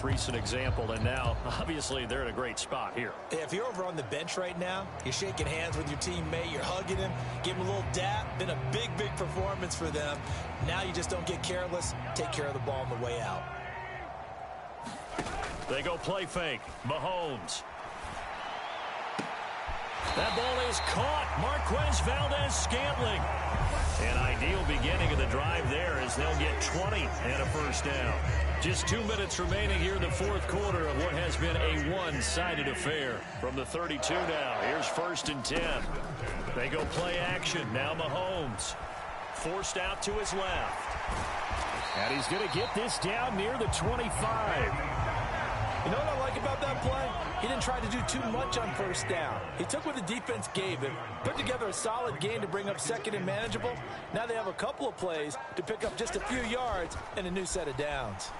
recent example, and now, obviously, they're in a great spot here. If you're over on the bench right now, you're shaking hands with your teammate, you're hugging him, give him a little dap. Been a big, big performance for them. Now you just don't get careless. Take care of the ball on the way out. They go play fake. Mahomes. That ball is caught. Marquez Valdez-Scantling. An ideal beginning of the drive there as they'll get 20 and a first down. Just 2 minutes remaining here in the fourth quarter of what has been a one-sided affair. From the 32 now, here's 1st and 10. They go play action. Now Mahomes. Forced out to his left. And he's going to get this down near the 25. You know what I like about that play? He didn't try to do too much on first down. He took what the defense gave him, put together a solid game to bring up second and manageable. Now they have a couple of plays to pick up just a few yards and a new set of downs.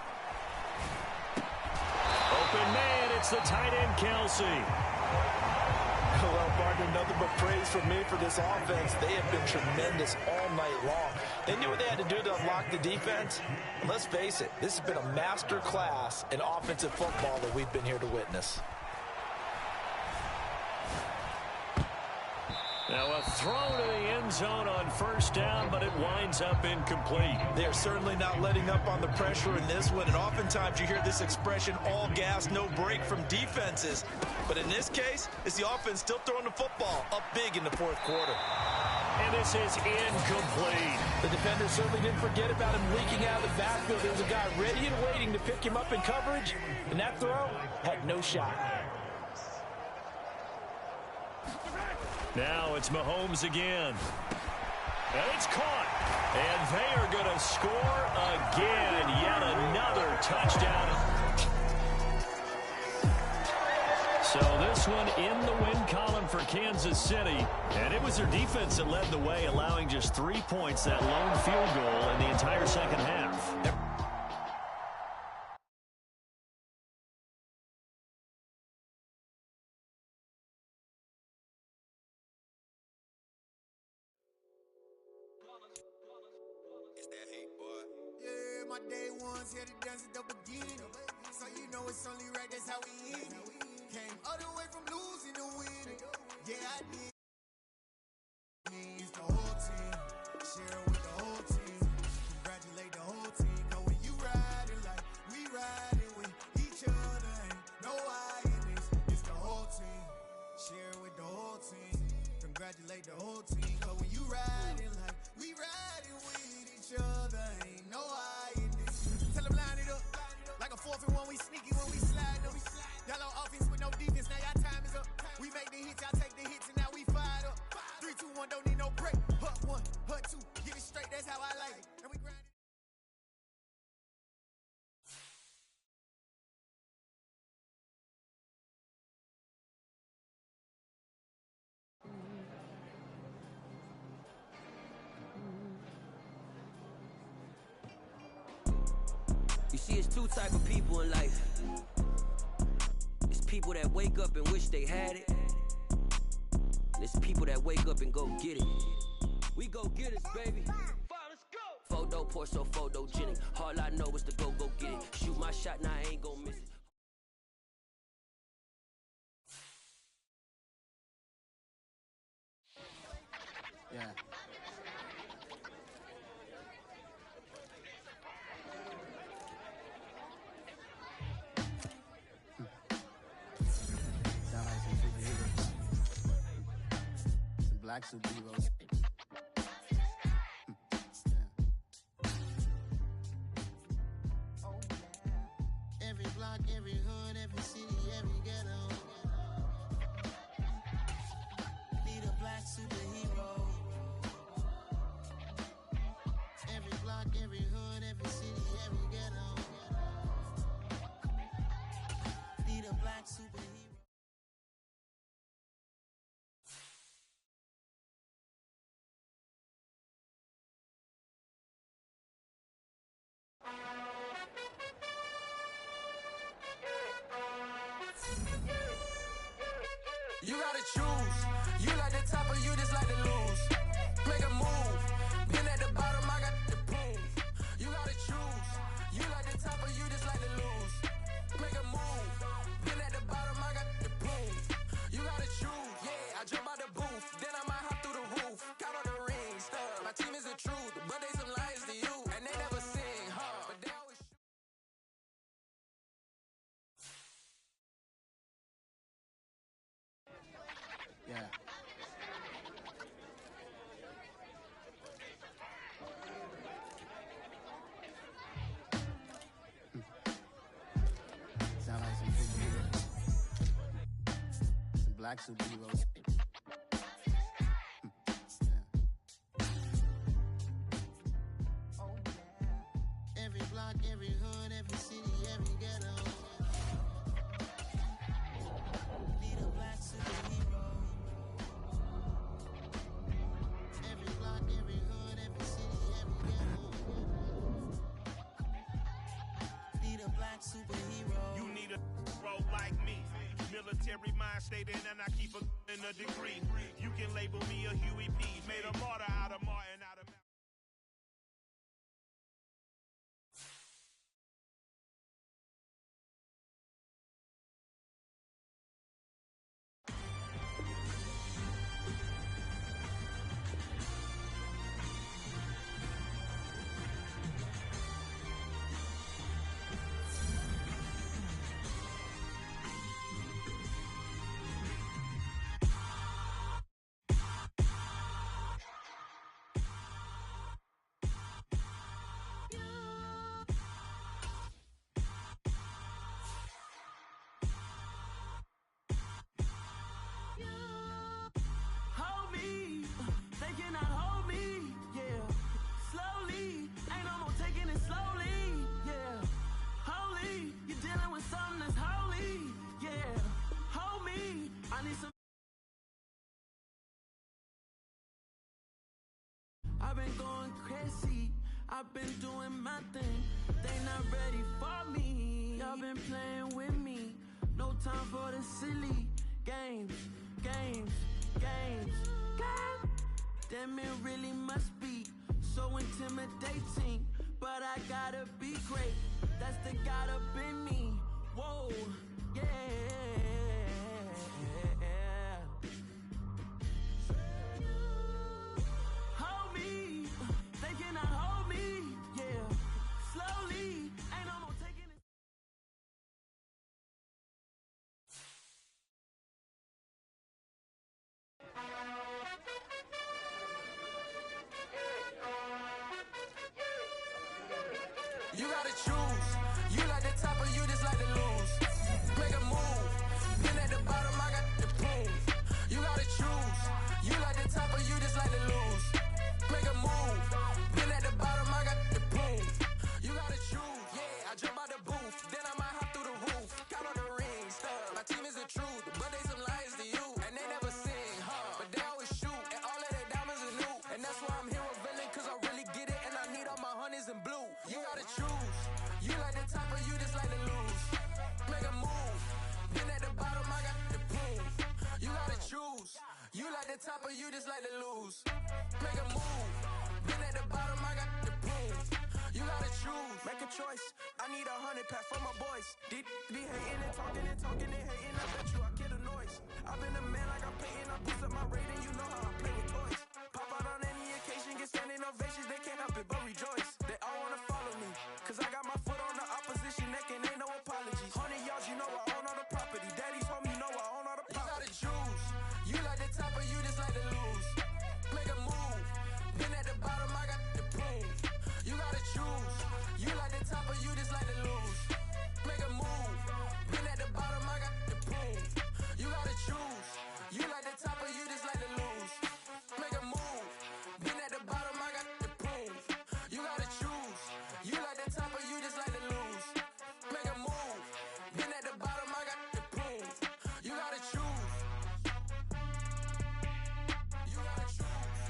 Open man, it's the tight end, Kelsey. Well, partner, nothing but praise from me for this offense. They have been tremendous all night long. They knew what they had to do to unlock the defense. And let's face it, this has been a master class in offensive football that we've been here to witness. Now a throw to the end zone on first down, but it winds up incomplete. They're certainly not letting up on the pressure in this one, and oftentimes you hear this expression, all gas, no break from defenses. But in this case, it's the offense still throwing the football up big in the fourth quarter. And this is incomplete. The defender certainly didn't forget about him leaking out of the backfield. There was a guy ready and waiting to pick him up in coverage, and that throw had no shot. Now it's Mahomes again. And it's caught. And they are going to score again. Yet another touchdown. So this one in the win column for Kansas City. And it was their defense that led the way, allowing just 3 points, that lone field goal in the entire second half. My day ones here to dance at the beginning. So you know it's only right, that's how we end it. Came all the way from losing to winning. Yeah, I did. It's the whole team. Share with the whole team. Congratulate the whole team. Cause when you riding like we riding with each other, ain't no hiding this. It's the whole team. Share with the whole team. Congratulate the whole team. Cause when you riding like we riding with each other, ain't no hiding. Tell them line it up. Like a 4th and 1, we sneaky when we slide them. Y'all on offense with no defense, now y'all time is up. We make the hits, y'all take the hits, and now we fired up. 3, 2, 1, don't need no break. Hut 1, hut 2, get it straight, that's how I like it. And we grind it. You see, it's 2 type of people in life. It's people that wake up and wish they had it. And it's people that wake up and go get it. We go get it, baby. Let's go. Photo, pour so photogenic. All I know is to go get it. Shoot my shot, now I ain't gon' miss it. Yeah. Black superheroes. Every block, every hood, every city, every ghetto. Need a black superhero. Every block, every hood, every city, every ghetto. Need a black superhero. You gotta choose. You like the top or you just like to lose. Make a move. Been at the bottom, I got the proof. You gotta choose. You like the top or you just like to lose. black superheroes. Oh, yeah. Every block, every hood, every city, every ghetto. Need a black superhero. Every block, every hood, every city, every ghetto. Need a black superhero. You need a role like me. Military mind stated, and I keep in a degree. You can label me a Huey P. Made a martyr out of Martin, out of Hold me, they cannot hold me, yeah. Slowly, ain't no more taking it slowly, yeah. Holy, you're dealing with something that's holy, yeah. Hold me, I need some. I've been going crazy, I've been doing my thing. They not ready for me, y'all been playing with me. No time for the silly games, games, games, games. Damn, it really must be so intimidating. But I gotta be great, that's the God up in me. Whoa, yeah. Hold me, they cannot hold me, yeah. Slowly, ain't no more taking it. You gotta choose. You like the top or you just like to lose. Make a move. Been at the bottom, I got the proof. You gotta choose. You like the top or you just like to lose. Make a move. Been at the bottom, I got the proof. You gotta choose. Yeah, I jump out the booth, then I might hop through the roof. Count on the rings. My team is the truth, but they some liars to you, and they never sing, but they always shoot, and all of their diamonds are new, and that's why I'm here with villain, cause I really get it, and I need all my honeys in blue. You gotta choose. You like the top or you just like to lose. Make a move. Been at the bottom, I got the proof. You gotta choose. You like the top or you just like to lose. Make a move. Been at the bottom, I got the proof. You gotta choose. Make a choice. I need 100 pack for my boys. Be hating and talking and hating. I bet you I get a noise. I've been a man like I'm paying. I boost up my rating. You know how I play with toys. Pop out on any occasion, get standing ovations. They can't help it but rejoice. They all wanna follow me, cause I got my foot on the opposition neck and ain't no apologies. 100 yards, you know I own all the property. Daddy's home, you know I own all the You property. gotta choose. You like the top or you just like to lose. Make a move. Been at the bottom, I got the proof. You gotta choose. You like the top or you just like to lose. Make a move. Been at the bottom, I got the proof. You gotta choose. You like the top or you just like to lose. Make a move. Been at the bottom, I got the proof. You gotta choose. You like the top or you just like to lose. Make a move. Been at the bottom, I got the proof. You gotta choose. You gotta choose.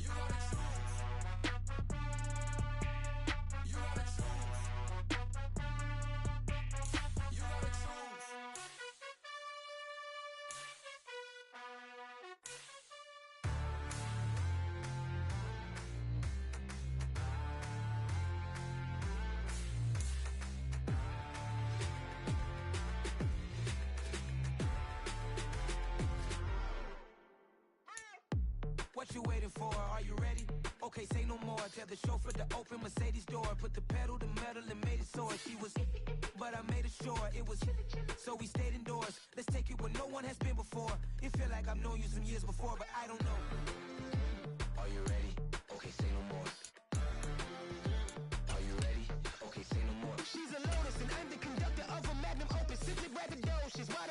You gotta choose. You gotta choose. You gotta choose. What you waiting for? Are you ready? Okay, say no more. Tell the chauffeur to open Mercedes door. Put the pedal to metal and made it soar. She was, but I made it sure it was. So we stayed indoors. Let's take it where no one has been before. It feel like I've known you some years before, but I don't know. Are you ready? Okay, say no more. Are you ready? Okay, say no more. She's a lotus and I'm the conductor of a magnum opus. Simply braggadocious. Why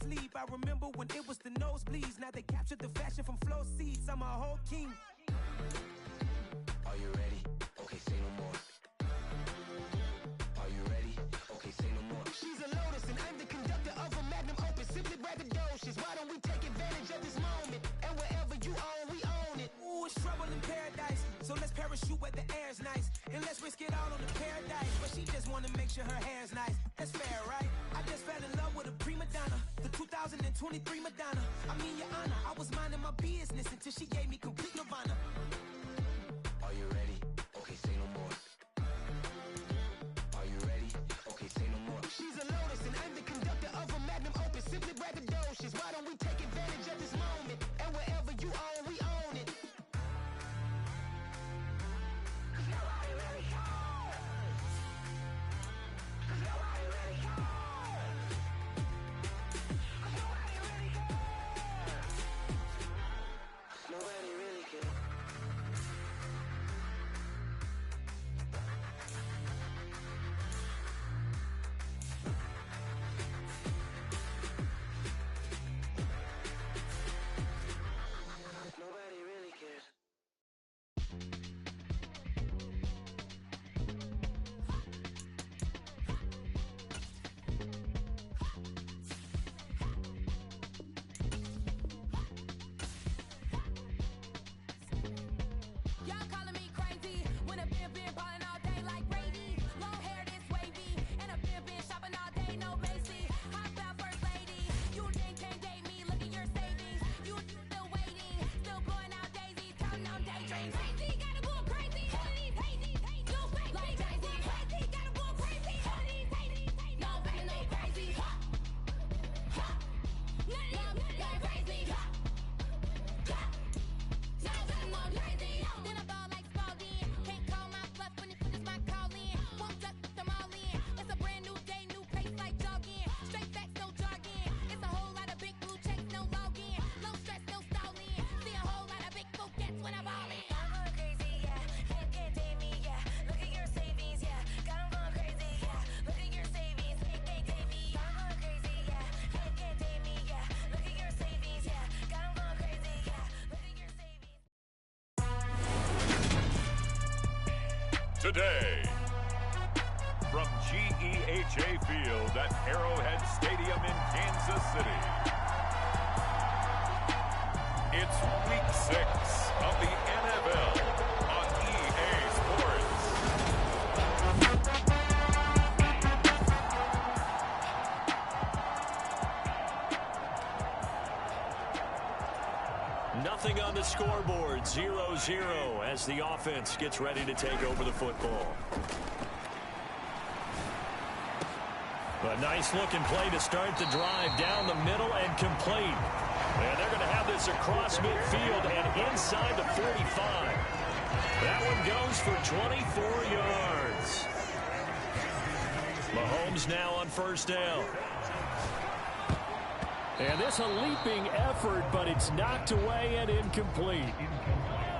sleep. I remember when it was the nosebleeds. Now they captured the fashion from flow seats. I'm a whole king. Are you ready? Okay, say no more. Are you ready? Okay, say no more. She's a lotus and I'm the conductor of a magnum opus. Simply braggadocious. Why don't we take advantage of this moment? And wherever you own, we own it. Ooh, it's trouble in paradise. So let's parachute where the air's nice. And let's risk it all on the paradise. But she just wanna make sure her hair's nice. That's fair, right? I just fell in love with a prima donna. The 2023 Madonna. I mean, your honor, I was minding my business until she gave me complete nirvana. Are you ready? Okay, say no more. Are you ready? Okay, say no more. She's a lotus and I'm the conductor of a magnum opus. Simply braggadocious. Why don't we take advantage of this moment? And wherever you own, we own it. Cause nobody really cares. Cause nobody really cares. Cause nobody really cares. Nobody really cares. Nobody really cares. Y'all calling me crazy when a been ballin' all day like Brady. Long hair this wavy, and a been shopping all day, no Macy. Hop out first lady, you can't date me. Look at your savings, you still waiting, still blowing out daisies, counting on daydreams. Crazy, gotta go crazy. All of these hazy, no crazy, like crazy. Crazy, gotta go crazy. All of these hazy, no crazy, no crazy. None of them go crazy. Then I ball like Spalding. Can't call my bluff when it is my calling. Won't duck them all in. It's a brand new day, new pace like jogging. Straight facts, no jargon. It's a whole lot of big blue checks, no login. Low stress, no stalling. See a whole lot of big bouquets when I ball in. I'm going crazy, yeah. Can't date me, yeah. Look at your savings, yeah. Got 'em going crazy, yeah. Look at your savings, can't date me. I'm going crazy, yeah. Can't date me, yeah. Look at your savings, yeah. Got 'em going crazy, yeah. Look at your savings. Today, from GEHA Field at Arrowhead Stadium in Kansas City, it's Week 6 of the NFL on EA Sports. Nothing on the scoreboard, 0-0 as the offense gets ready to take over the football. A nice-looking play to start the drive down the middle and complete. And they're going to have this across midfield and inside the 45. That one goes for 24 yards. Mahomes now on first down. And this a leaping effort, but it's knocked away and incomplete.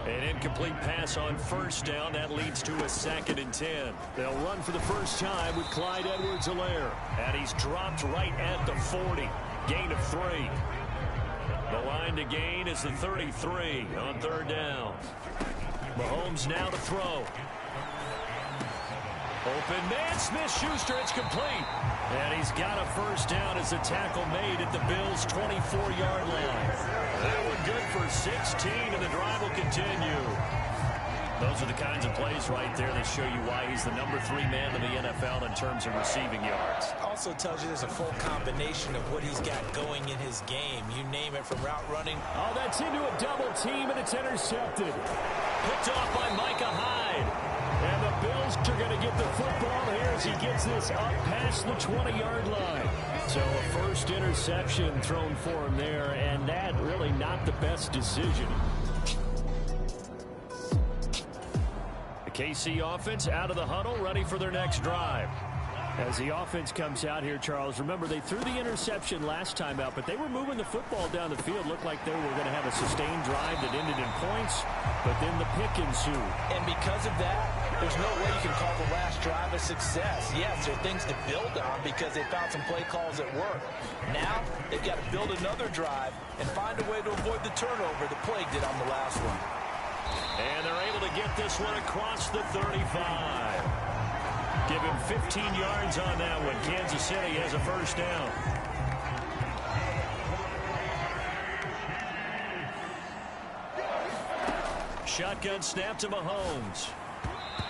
An incomplete pass on first down. That leads to a 2nd and 10. They'll run for the first time with Clyde Edwards-Helaire. And he's dropped right at the 40. Gain of 3. The line to gain is the 33 on third down. Mahomes now to throw. Open man, Smith-Schuster, it's complete. And he's got a first down as a tackle made at the Bills' 24-yard line. That one good for 16, and the drive will continue. Those are the kinds of plays right there that show you why he's the number 3 man in the NFL in terms of receiving yards. Also tells you there's a full combination of what he's got going in his game. You name it, from route running. Oh, that's into a double team, and it's intercepted. Picked off by Micah Hyde. And the Bills are going to get the football here as he gets this up past the 20-yard line. So a first interception thrown for him there, and that really not the best decision. The KC offense out of the huddle, ready for their next drive. As the offense comes out here, Charles, remember they threw the interception last time out, but they were moving the football down the field. Looked like they were going to have a sustained drive that ended in points, but then the pick ensued. And because of that, there's no way you can call the last drive a success. Yes, there are things to build on because they found some play calls that work. Now, they've got to build another drive and find a way to avoid the turnover the play did on the last one. And they're able to get this one across the 35. Give him 15 yards on that one. Kansas City has a first down. Shotgun snap to Mahomes.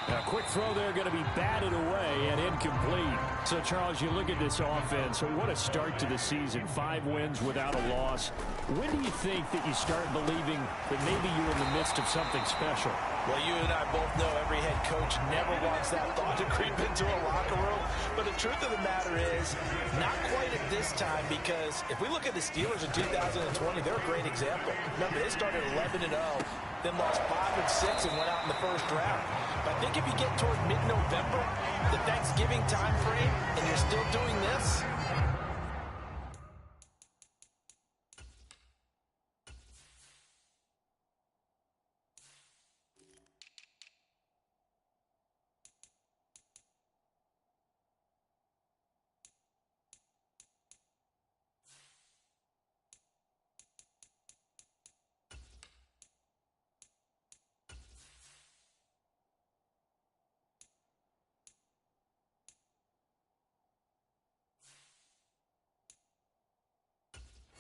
A quick throw there going to be batted away and incomplete. So, Charles, you look at this offense. So what a start to the season. 5 wins without a loss. When do you think that you start believing that maybe you're in the midst of something special? Well, you and I both know every head coach never wants that thought to creep into a locker room. But the truth of the matter is, not quite at this time, because if we look at the Steelers in 2020, they're a great example. Remember, they started 11-0, then lost 5 and 6 and went out in the first round. But I think if you get toward mid-November, the Thanksgiving time frame, and you're still doing this,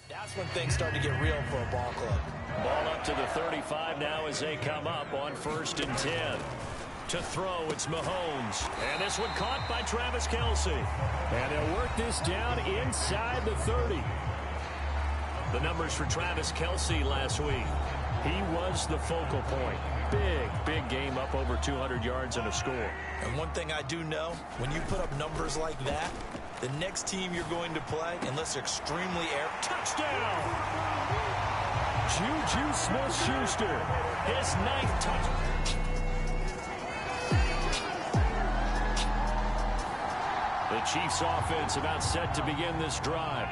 that's when things start to get real for a ball club. Ball up to the 35 now as they come up on 1st and 10. To throw, it's Mahomes. And this one caught by Travis Kelce. And they'll work this down inside the 30. The numbers for Travis Kelce last week. He was the focal point. Big game, up over 200 yards and a score. And one thing I do know, when you put up numbers like that, the next team you're going to play, unless they're extremely touchdown! Juju Smith-Schuster, his 9th touchdown. The Chiefs offense about set to begin this drive.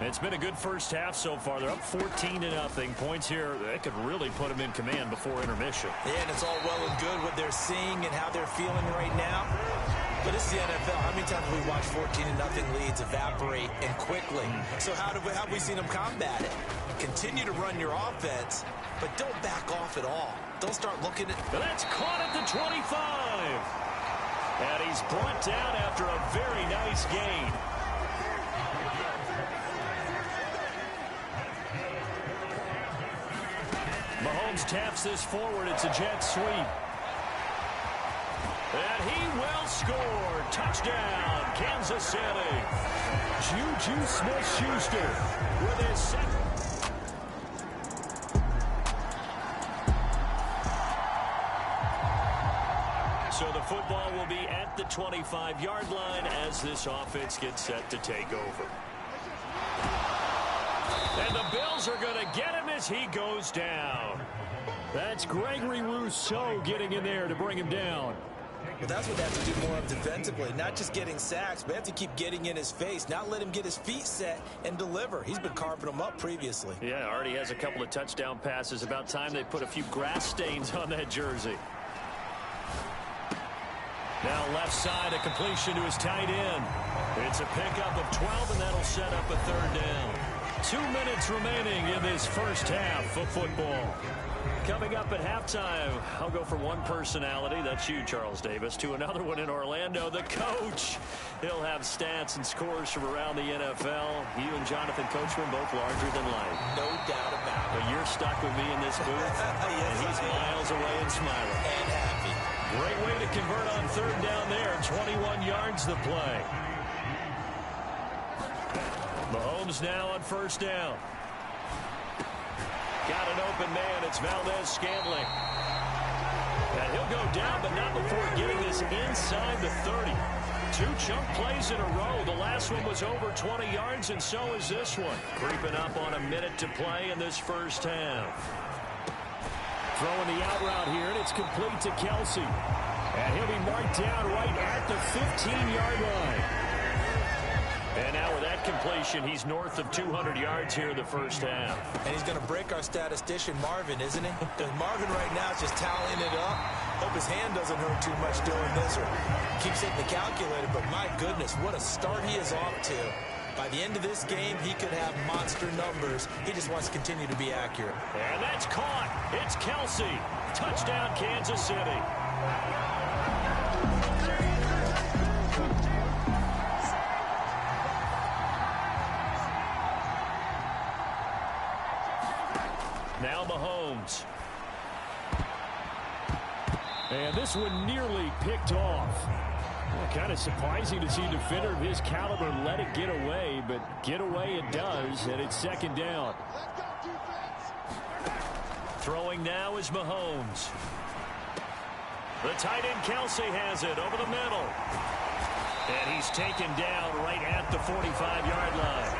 It's been a good first half so far. They're up 14-0. Points here, they could really put them in command before intermission. Yeah, and it's all well and good what they're seeing and how they're feeling right now. But it's the NFL. How many times have we watched 14-0 leads evaporate and quickly? So how have we seen them combat it? Continue to run your offense, but don't back off at all. Don't start looking at... That's caught at the 25. And he's brought down after a very nice gain. Mahomes taps this forward. It's a jet sweep. And he will score. Touchdown, Kansas City. Juju Smith-Schuster with his second. So the football will be at the 25-yard line as this offense gets set to take over. And the Bills are going to get him as he goes down. That's Gregory Rousseau getting in there to bring him down. Well, that's what they have to do more of defensively. Not just getting sacks, but they have to keep getting in his face. Not let him get his feet set and deliver. He's been carving them up previously. Yeah, already has a couple of touchdown passes. About time they put a few grass stains on that jersey. Now left side, a completion to his tight end. It's a pickup of 12, and that'll set up a 3rd down. 2 minutes remaining in this first half of football. Coming up at halftime, I'll go from one personality, that's you, Charles Davis, to another one in Orlando, the coach. He'll have stats and scores from around the NFL. You and Jonathan Coachman both larger than life. No doubt about it. But you're stuck with me in this booth, yes, and he's miles away and smiling. And happy. Great way to convert on 3rd down there. 21 yards the play. Mahomes now on 1st down. Got an open man. It's Valdez-Scantling. And he'll go down, but not before getting this inside the 30. 2 chunk plays in a row. The last one was over 20 yards, and so is this one. Creeping up on a minute to play in this first half. Throwing the out route here, and it's complete to Kelce. And he'll be marked down right at the 15-yard line. And now with that completion, he's north of 200 yards here in the first half. And he's going to break our statistician, Marvin, isn't he? Because Marvin right now is just tallying it up. Hope his hand doesn't hurt too much doing this or keeps hitting the calculator. But my goodness, what a start he is off to. By the end of this game, he could have monster numbers. He just wants to continue to be accurate. And that's caught. It's Kelsey. Touchdown, Kansas City. Now Mahomes. And this one nearly picked off. Well, kind of surprising to see a defender of his caliber let it get away, but get away it does, and it's second down. Throwing now is Mahomes. The tight end Kelsey has it over the middle. And he's taken down right at the 45-yard line.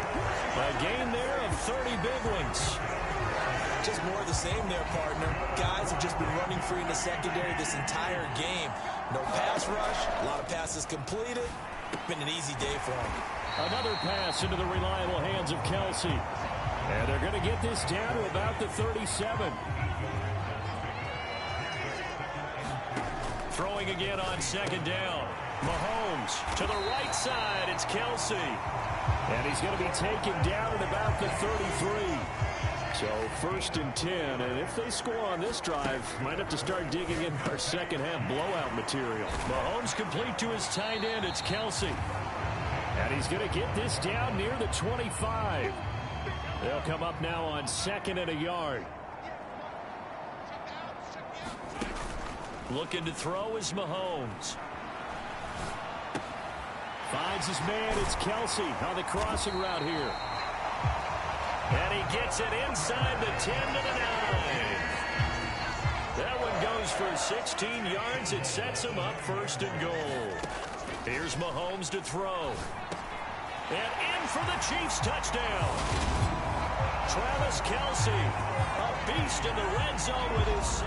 A gain there of 30 big ones. Just more of the same there, partner. Guys have just been running free in the secondary this entire game. No pass rush, a lot of passes completed. Been an easy day for him. Another pass into the reliable hands of Kelsey. And they're going to get this down to about the 37. Throwing again on second down. Mahomes to the right side. It's Kelsey. And he's going to be taken down at about the 33. So first and 10, and if they score on this drive, might have to start digging in our second half blowout material. Mahomes complete to his tight end. It's Kelsey. And he's going to get this down near the 25. They'll come up now on second and a yard. Looking to throw is Mahomes. Finds his man. It's Kelsey on the crossing route here. And he gets it inside the 10 to the 9. That one goes for 16 yards. It sets him up first and goal. Here's Mahomes to throw. And in for the Chiefs touchdown. Travis Kelsey, a beast in the red zone with his...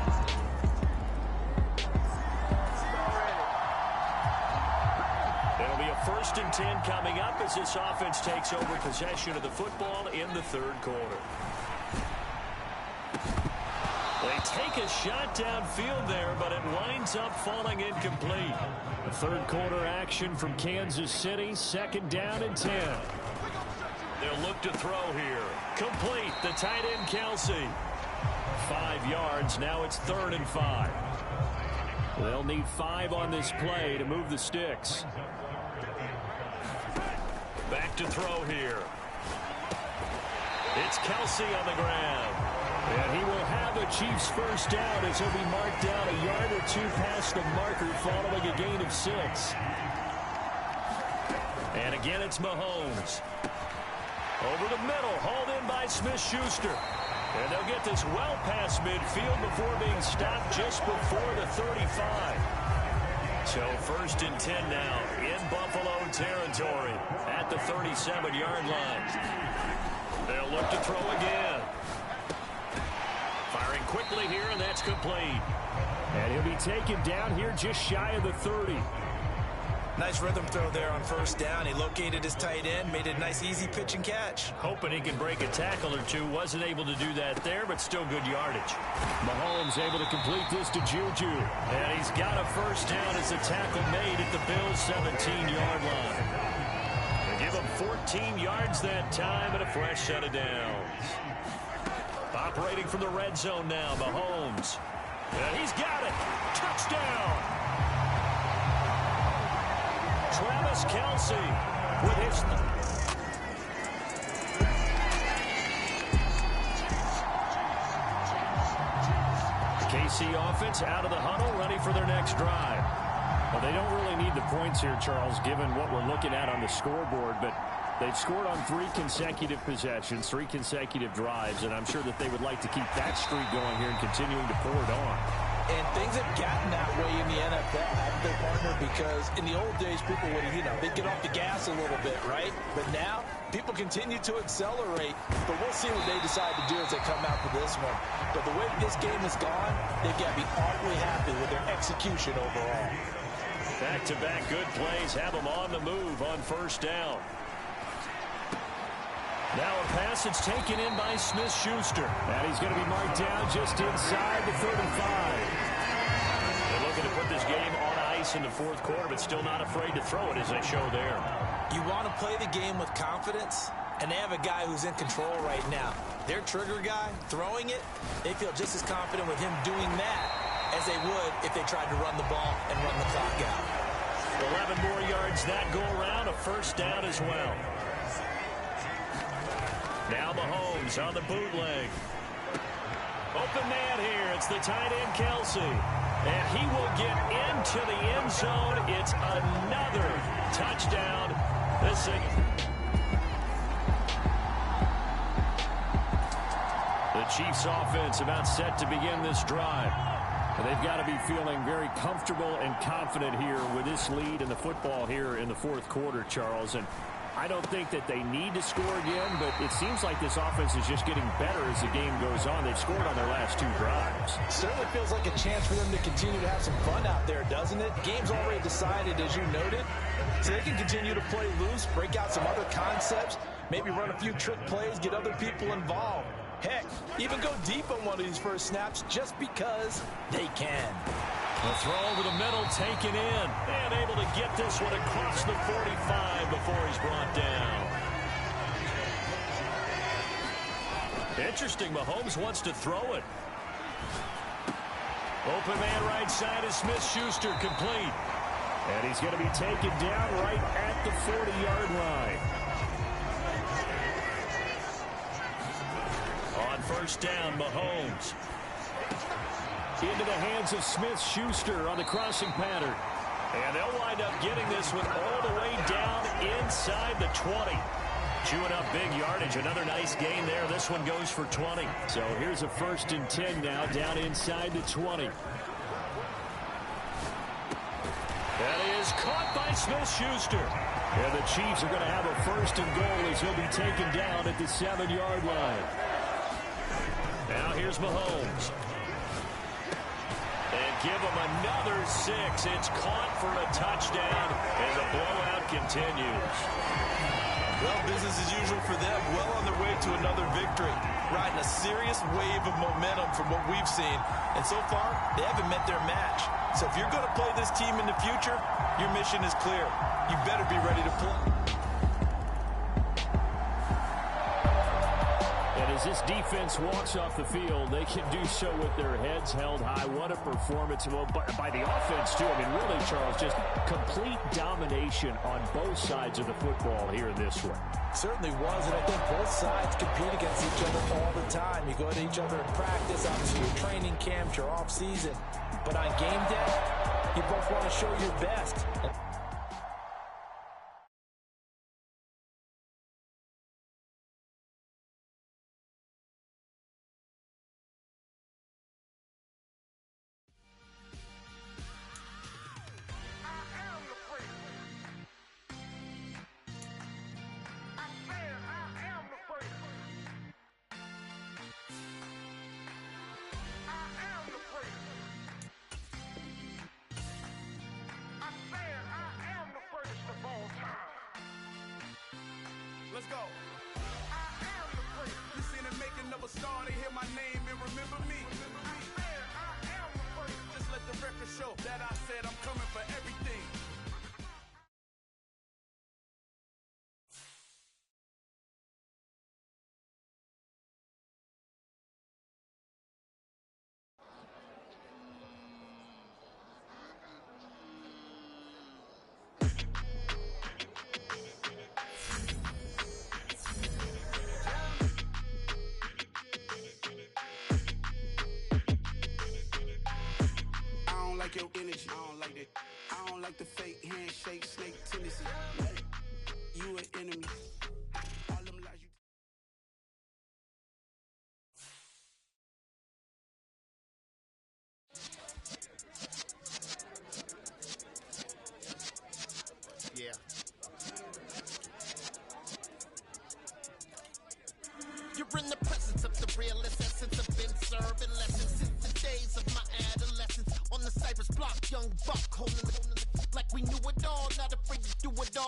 It'll be a first and 10 coming up as this offense takes over possession of the football in the third quarter. They take a shot downfield there, but it winds up falling incomplete. The third quarter action from Kansas City, second down and 10. They'll look to throw here. Complete, the tight end Kelsey. 5 yards, now it's third and 5. They'll need 5 on this play to move the sticks. Back to throw here. It's Kelsey on the ground. And he will have a Chiefs first down as he'll be marked down a yard or two past the marker following a gain of 6. And again, it's Mahomes. Over the middle, hauled in by Smith-Schuster. And they'll get this well past midfield before being stopped just before the 35. So first and 10 now in Buffalo territory at the 37-yard line. They'll look to throw again. Firing quickly here, and that's complete. And he'll be taken down here just shy of the 30. Nice rhythm throw there on first down. He located his tight end, made it a nice easy pitch and catch. Hoping he can break a tackle or two. Wasn't able to do that there, but still good yardage. Mahomes able to complete this to Juju. And he's got a first down as the tackle made at the Bills' 17-yard line. They give him 14 yards that time and a fresh set of downs. Operating from the red zone now, Mahomes. And he's got it. Touchdown. Travis Kelsey with his... KC offense out of the huddle, ready for their next drive. Well, they don't really need the points here, Charles, given what we're looking at on the scoreboard, but they've scored on 3 consecutive possessions, 3 consecutive drives, and I'm sure that they would like to keep that streak going here and continuing to pour it on. And things have gotten that way in the NFL, haven't they, partner? Because in the old days, people would, they'd get off the gas a little bit, right? But now, People continue to accelerate, but we'll see what they decide to do as they come out for this one. But the way this game has gone, they've got to be awfully happy with their execution overall. Back-to-back good plays have them on the move on first down. Now a pass that's taken in by Smith-Schuster. And he's going to be marked down just inside the 35. They're looking to put this game on ice in the fourth quarter, but still not afraid to throw it as they show there. You want to play the game with confidence, and they have a guy who's in control right now. Their trigger guy, throwing it, they feel just as confident with him doing that as they would if they tried to run the ball and run the clock out. 11 more yards that go around, a first down as well. Now Mahomes on the bootleg. Open man here. It's the tight end, Kelsey. And he will get into the end zone. It's another touchdown. The Chiefs offense about set to begin this drive. And they've got to be feeling very comfortable and confident here with this lead in the football here in the fourth quarter, Charles. And I don't think that they need to score again, but it seems like this offense is just getting better as the game goes on. They've scored on their last two drives. Certainly feels like a chance for them to continue to have some fun out there, doesn't it? Game's already decided, as you noted, so they can continue to play loose, break out some other concepts, maybe run a few trick plays, get other people involved. Heck, even go deep on one of these first snaps just because they can. The throw over the middle taken in and able to get this one across the 45 before he's brought down. Interesting, Mahomes wants to throw it. Open man right side is Smith-Schuster, complete. And he's going to be taken down right at the 40-yard line. On first down, Mahomes. Into the hands of Smith-Schuster on the crossing pattern. And they'll wind up getting this one all the way down inside the 20. Chewing up big yardage. Another nice gain there. This one goes for 20. So here's a 1st and 10 now down inside the 20. That is caught by Smith-Schuster. And the Chiefs are going to have a 1st and goal as he'll be taken down at the 7-yard line. Now here's Mahomes. And give him another 6. It's caught for a touchdown, and the blowout continues. Well, business as usual for them. Well on their way to another victory. Riding a serious wave of momentum from what we've seen. And so far, they haven't met their match. So if you're going to play this team in the future, your mission is clear. You better be ready to play. As this defense walks off the field, they can do so with their heads held high. What a performance by the offense, too. I mean, really, Charles, just complete domination on both sides of the football here in this one. Certainly was, and I think both sides compete against each other all the time. You go to each other in practice, obviously your training camps, your off-season. But on game day, you both want to show your best. Let's go. I am the first. You seen the making of a star, they hear my name and remember me. I am the first. Just let the record show that I said I'm coming for everything. Your energy, I don't like that. I don't like the fake handshake, snake tendency. You an enemy. All them lies you. Yeah.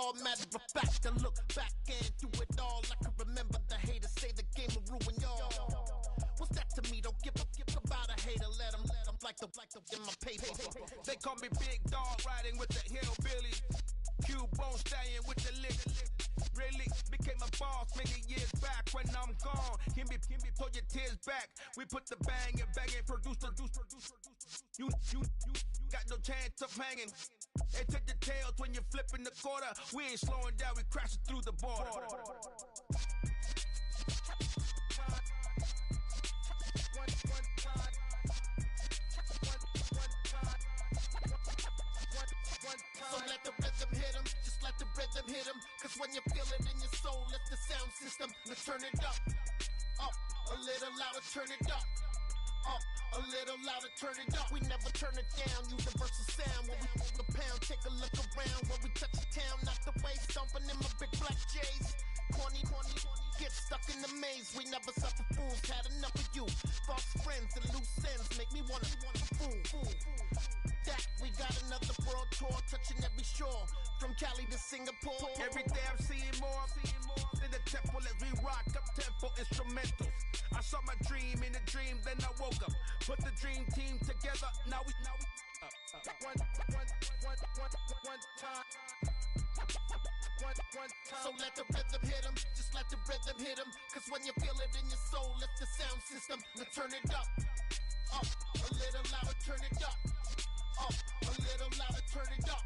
all. Matter of fact, I look back and do it all. I can remember the haters say the game will ruin y'all. What's that to me? Don't give about a hater. Let them like the in my paper. They call me Big Dog, riding with the hillbillies. Cubone stallion with the lick. Really became a boss many years back. When I'm gone, can me pull your tears back. We put the bang and produce. You got no chance of hanging. They take the tails when you're flipping the quarter. We ain't slowing down, we crashing through the border. So let the rhythm hit him, just let the rhythm hit him. Cause when you feel it in your soul, lift the sound system. Now turn it up, a little louder, turn it up. A little louder, turn it up. We never turn it down, universal sound. When we move the pound, take a look around. When we touch the town, not the way, stomping in my big black J's. Corny, get stuck in the maze. We never suffer fools, had enough of you. False friends and loose ends make me wanna fool. That we got another world tour, touching every shore. From Cali to Singapore. Every day I'm seeing more in the temple as we rock up tempo instrumentals. I saw my dream in a dream, then I woke up. Put the dream team together, now we one time. So let the rhythm hit him, just let the rhythm hit him. Cause when you feel it in your soul, lift the sound system. Now turn it up, a little louder, turn it up, a little louder, turn it up.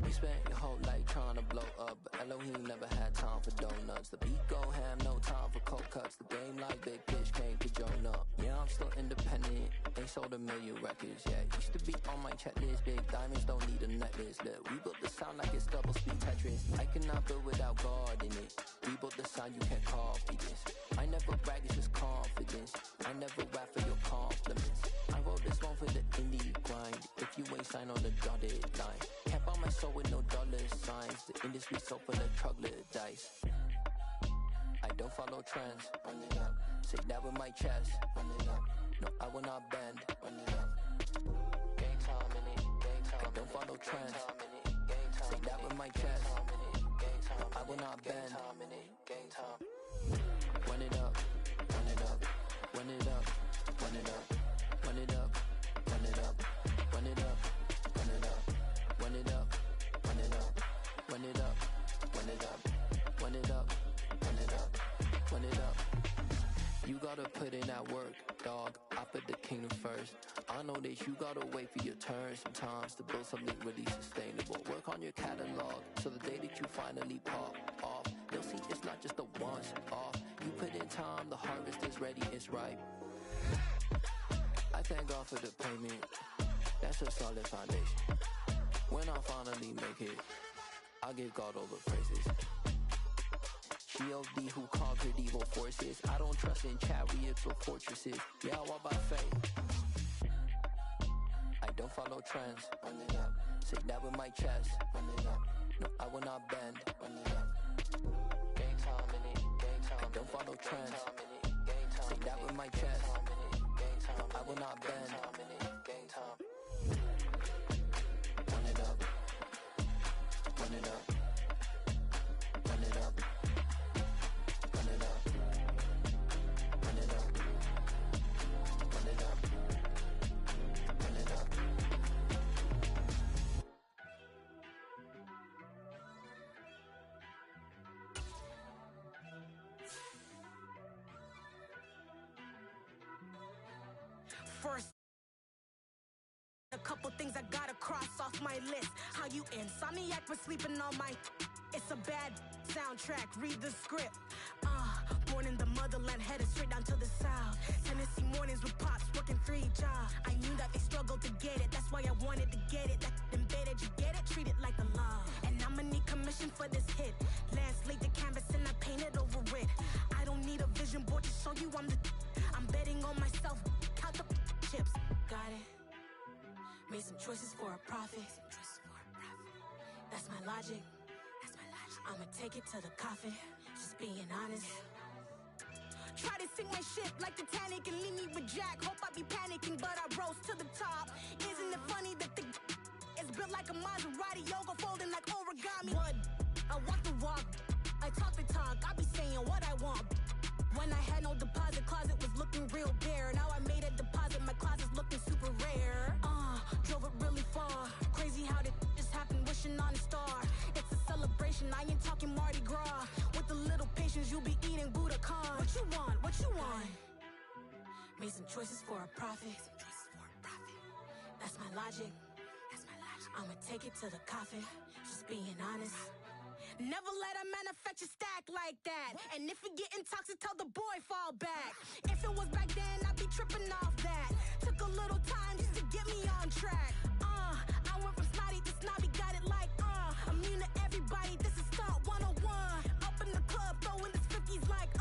We spent your whole life trying to blow up, but Elohim never had time for donuts. The beat go ham, no time for cold cuts. The game like Big Fish came to join up. Yeah, I'm still independent, they sold 1 million records. Yeah, used to be on my checklist. Big diamonds don't need a necklace. Look, we built the sound like it's double speed Tetris. I cannot build without God in it. We built the sound, you can't copy this. I never brag, it's just confidence. I never rap for your compliments. I wrote this one for the indie grind. If you ain't signed on the dotted line, can't buy my soul with no dollar signs. The industry so full of troglodytes. I don't follow trends. Run it up. Say that with my chest. Run it up. No, I will not bend. Run it up. Gang time in it. Gang time. I don't follow trends. Say that with my chest. No, I will not bend. Gang time. Run it up. Run it up. Run it up. Run it up. Run it up. Run it up. Run it up. Run it up. Run it up. Run it up. Run it up. Run it up. Run it up. Run it up. Run it up. You gotta put in that work, dog. I put the kingdom first. I know that you gotta wait for your turn sometimes to build something really sustainable. Work on your catalog so the day that you finally pop off, you'll see it's not just a once off. You put in time, the harvest is ready, it's ripe. I thank God for the payment. That's a solid foundation. When I finally make it, I'll give God all the praises. G.O.D. who conquered evil forces. I don't trust in chariots or fortresses. Yeah, I walk by faith. I don't follow trends. Run it up. Say that with my chest. Run it up. No, I will not bend. Run it up. Gang time in it. Gang time. I don't follow trends. Say that with my chest. No, I will not bend. Gang time. Run it up. Run it up. Run it up. Run it up. Run it up. Run it up. Run it up. First, a couple things I gotta cross off my list. How you insomniac for sleeping on my... It's a bad soundtrack, read the script. Born in the motherland, headed straight down to the south. Tennessee mornings with pops, working 3 jobs. I knew that they struggled to get it, that's why I wanted to get it. That embedded, you get it, treat it like a law. And I'ma need commission for this hit. Last laid the canvas and I painted over it. I don't need a vision board to show you I'm the... I'm betting on myself, count the chips. Got it. Made some choices for a profit. That's my logic. I'ma take it to the coffin, just being honest. Try to sing my ship like Titanic and leave me with Jack. Hope I be panicking, but I rose to the top. Isn't it funny that the is built like a Maserati, yoga folding like origami? What? I walk the walk, I talk the talk, I be saying what I want. When I had no deposit, closet was looking real bare. Now I made a deposit, my closet's looking super rare. Drove it really far. Crazy how did just happen, wishing on a star. It's a celebration, I ain't talking Mardi Gras. With a little patience, you'll be eating Budokan. What you want? What you want? Made some choices for a profit. That's my logic. I'ma take it to the coffin, just being honest. Never let a manufacture stack like that. And if it getting toxic, tell the boy fall back. If it was back then, I'd be tripping off that. Took a little time just to get me on track. I went from snotty to snobby, got it like immune to everybody, this is stunt 101. Up in the club, throwing this 50s like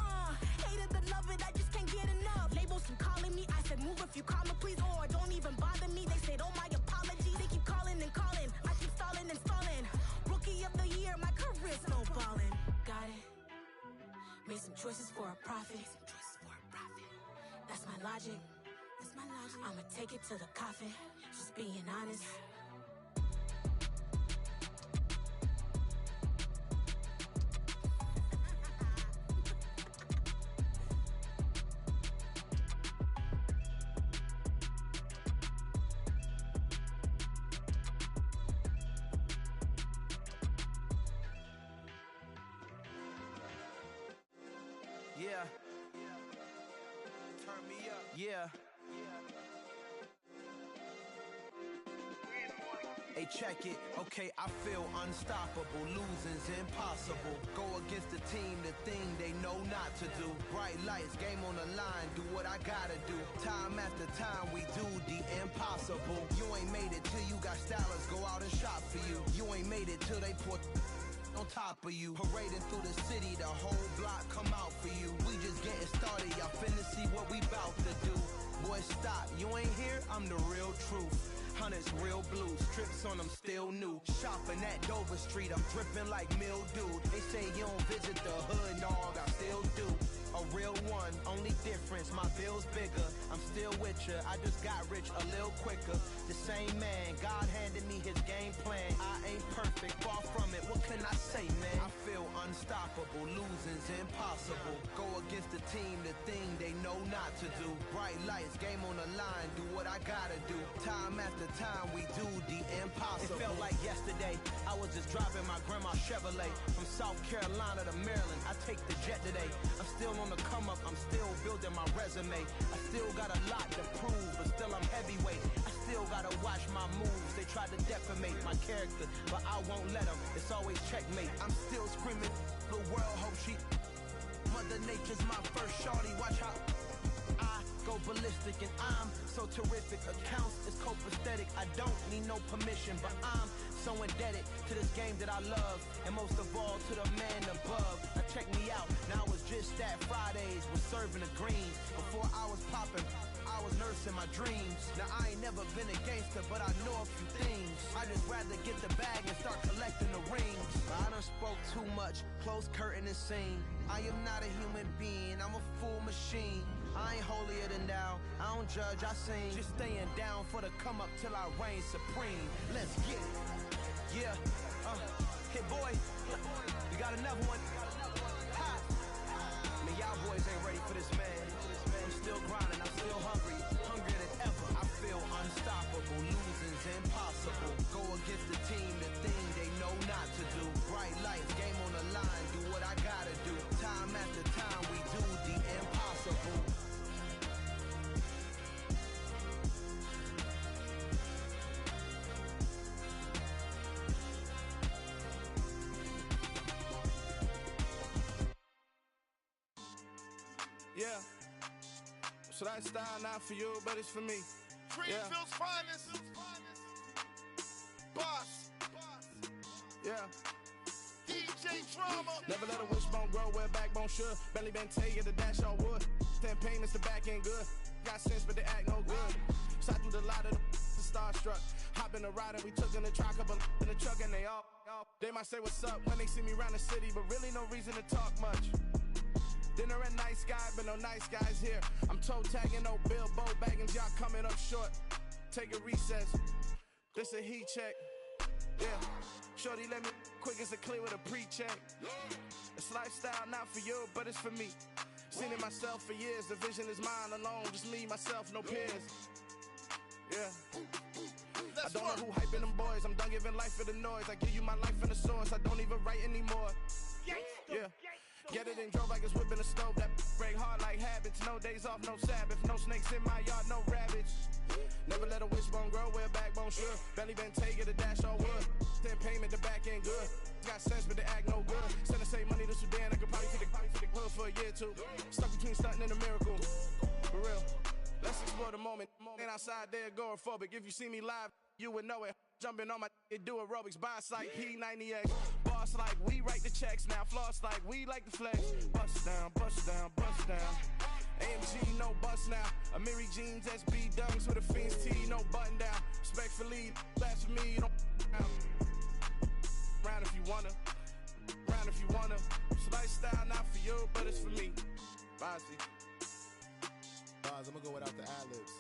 hate it or love it, I just can't get enough. Labels keep calling me, I said move if you call me please, or don't even bother me. They said oh my apologies, they keep calling and calling, I keep stalling and stalling. Rookie of the year, my career snowballing. Got it. Made some choices for a profit. That's my logic. I'ma take it to the coffin, just being honest. Yeah. Turn me up. Yeah. Hey, check it. Okay, I feel unstoppable. Losing's impossible. Go against the team, the thing they know not to do. Bright lights, game on the line. Do what I gotta do. Time after time, we do the impossible. You ain't made it till you got stylers go out and shop for you. You ain't made it till they put on top of you. Parading through the city, the whole block come out for you. We just getting started, y'all finna see what we bout to do. Boy, stop, you ain't here, I'm the real truth. Hunters, real blue, strips on them still new. Shopping at Dover Street, I'm dripping like mildew. They say you don't visit the hood, dog, I still do. A real one, only difference, my bill's bigger. I'm still with ya, I just got rich a little quicker. The same man, God handed me his game plan. I ain't perfect, far from it, what can I say, man? I feel unstoppable, losing's impossible. Go against the team, the thing they know not to do. Bright lights, game on the line, do what I gotta do. Time after time, we do the impossible. It felt like yesterday, I was just driving my grandma's Chevrolet. From South Carolina to Maryland, I take the jet today. I'm still on the come up, I'm still building my resume. I still got a lot to prove, but still I'm heavyweight. I still gotta watch my moves. They try to defamate my character, but I won't let them. It's always checkmate. I'm still screaming, the world hope she. Mother Nature's my first shorty, watch how I go ballistic and I'm so terrific. Accounts is copacetic, I don't need no permission, but I'm so indebted to this game that I love, and most of all to the man above. Now check me out, now it was just that Fridays was serving the greens. Before I was popping, I was nursing my dreams. Now I ain't never been a gangster, but I know a few things. I just rather get the bag and start collecting the rings. I done spoke too much, close curtain and scene. I am not a human being, I'm a full machine. I ain't holier than thou, I don't judge, I sing. Just staying down for the come up till I reign supreme. Let's get it. Yeah, hit boy, we got another one. Ha! Man, y'all boys ain't ready for this, man. I'm still grinding, I'm still hungry, hungrier than ever. I feel unstoppable, losing's impossible. Go against the team, the thing they know not to do. Bright lights, game on the line, do what I gotta do. Time after time, we do the impossible. Yeah. So that style not for you, but it's for me. Greenfield's finest. Boss. Yeah. DJ Drama. Never let a wishbone grow where backbone should. Belly been tell you the dash on wood. 10 payments, the back ain't good. Got sense, but they act no good. Shot through the lot of the starstruck. Hop in the ride and we took in the truck, up in the truck and they all They might say what's up when they see me around the city, but really no reason to talk much. Dinner at Nice Guy, but no nice guys here. I'm toe tagging, no Bilbo Baggins, y'all coming up short. Take a recess, this a heat check. Yeah, shorty let me quick as a clear with a pre-check. It's lifestyle, not for you, but it's for me. Seen it myself for years, the vision is mine alone. Just me, myself, no peers. Yeah. I don't know who hyping them boys. I'm done giving life for the noise. I give you my life in the source. I don't even write anymore. Yeah. Get it and drove like it's whipping the stove. That break hard like habits. No days off, no Sabbath. No snakes in my yard, no rabbits. Never let a wishbone grow where a backbone should. Belly been take it, a dash all wood. Then payment, the back end good. Got sense, but they act no good. Send the same money to Sudan. I could probably take the hood for a year or two. Stuck between stunting and a miracle. For real. Let's explore the moment. Ain't outside there agoraphobic. If you see me live, you would know it. Jumping on my do aerobics. Boss like P90X. Boss like we write the checks now. Floss like we like the flex. Bust down, bust down, bust down. AMG, no bust now. Amiri jeans, SB dunks with a Fiends T, no button down. Respectfully, that's for me, you don't down. Round if you wanna. Round if you wanna. It's lifestyle, not for you, but it's for me. Bossy. Bars, I'm gonna go without the ad-libs.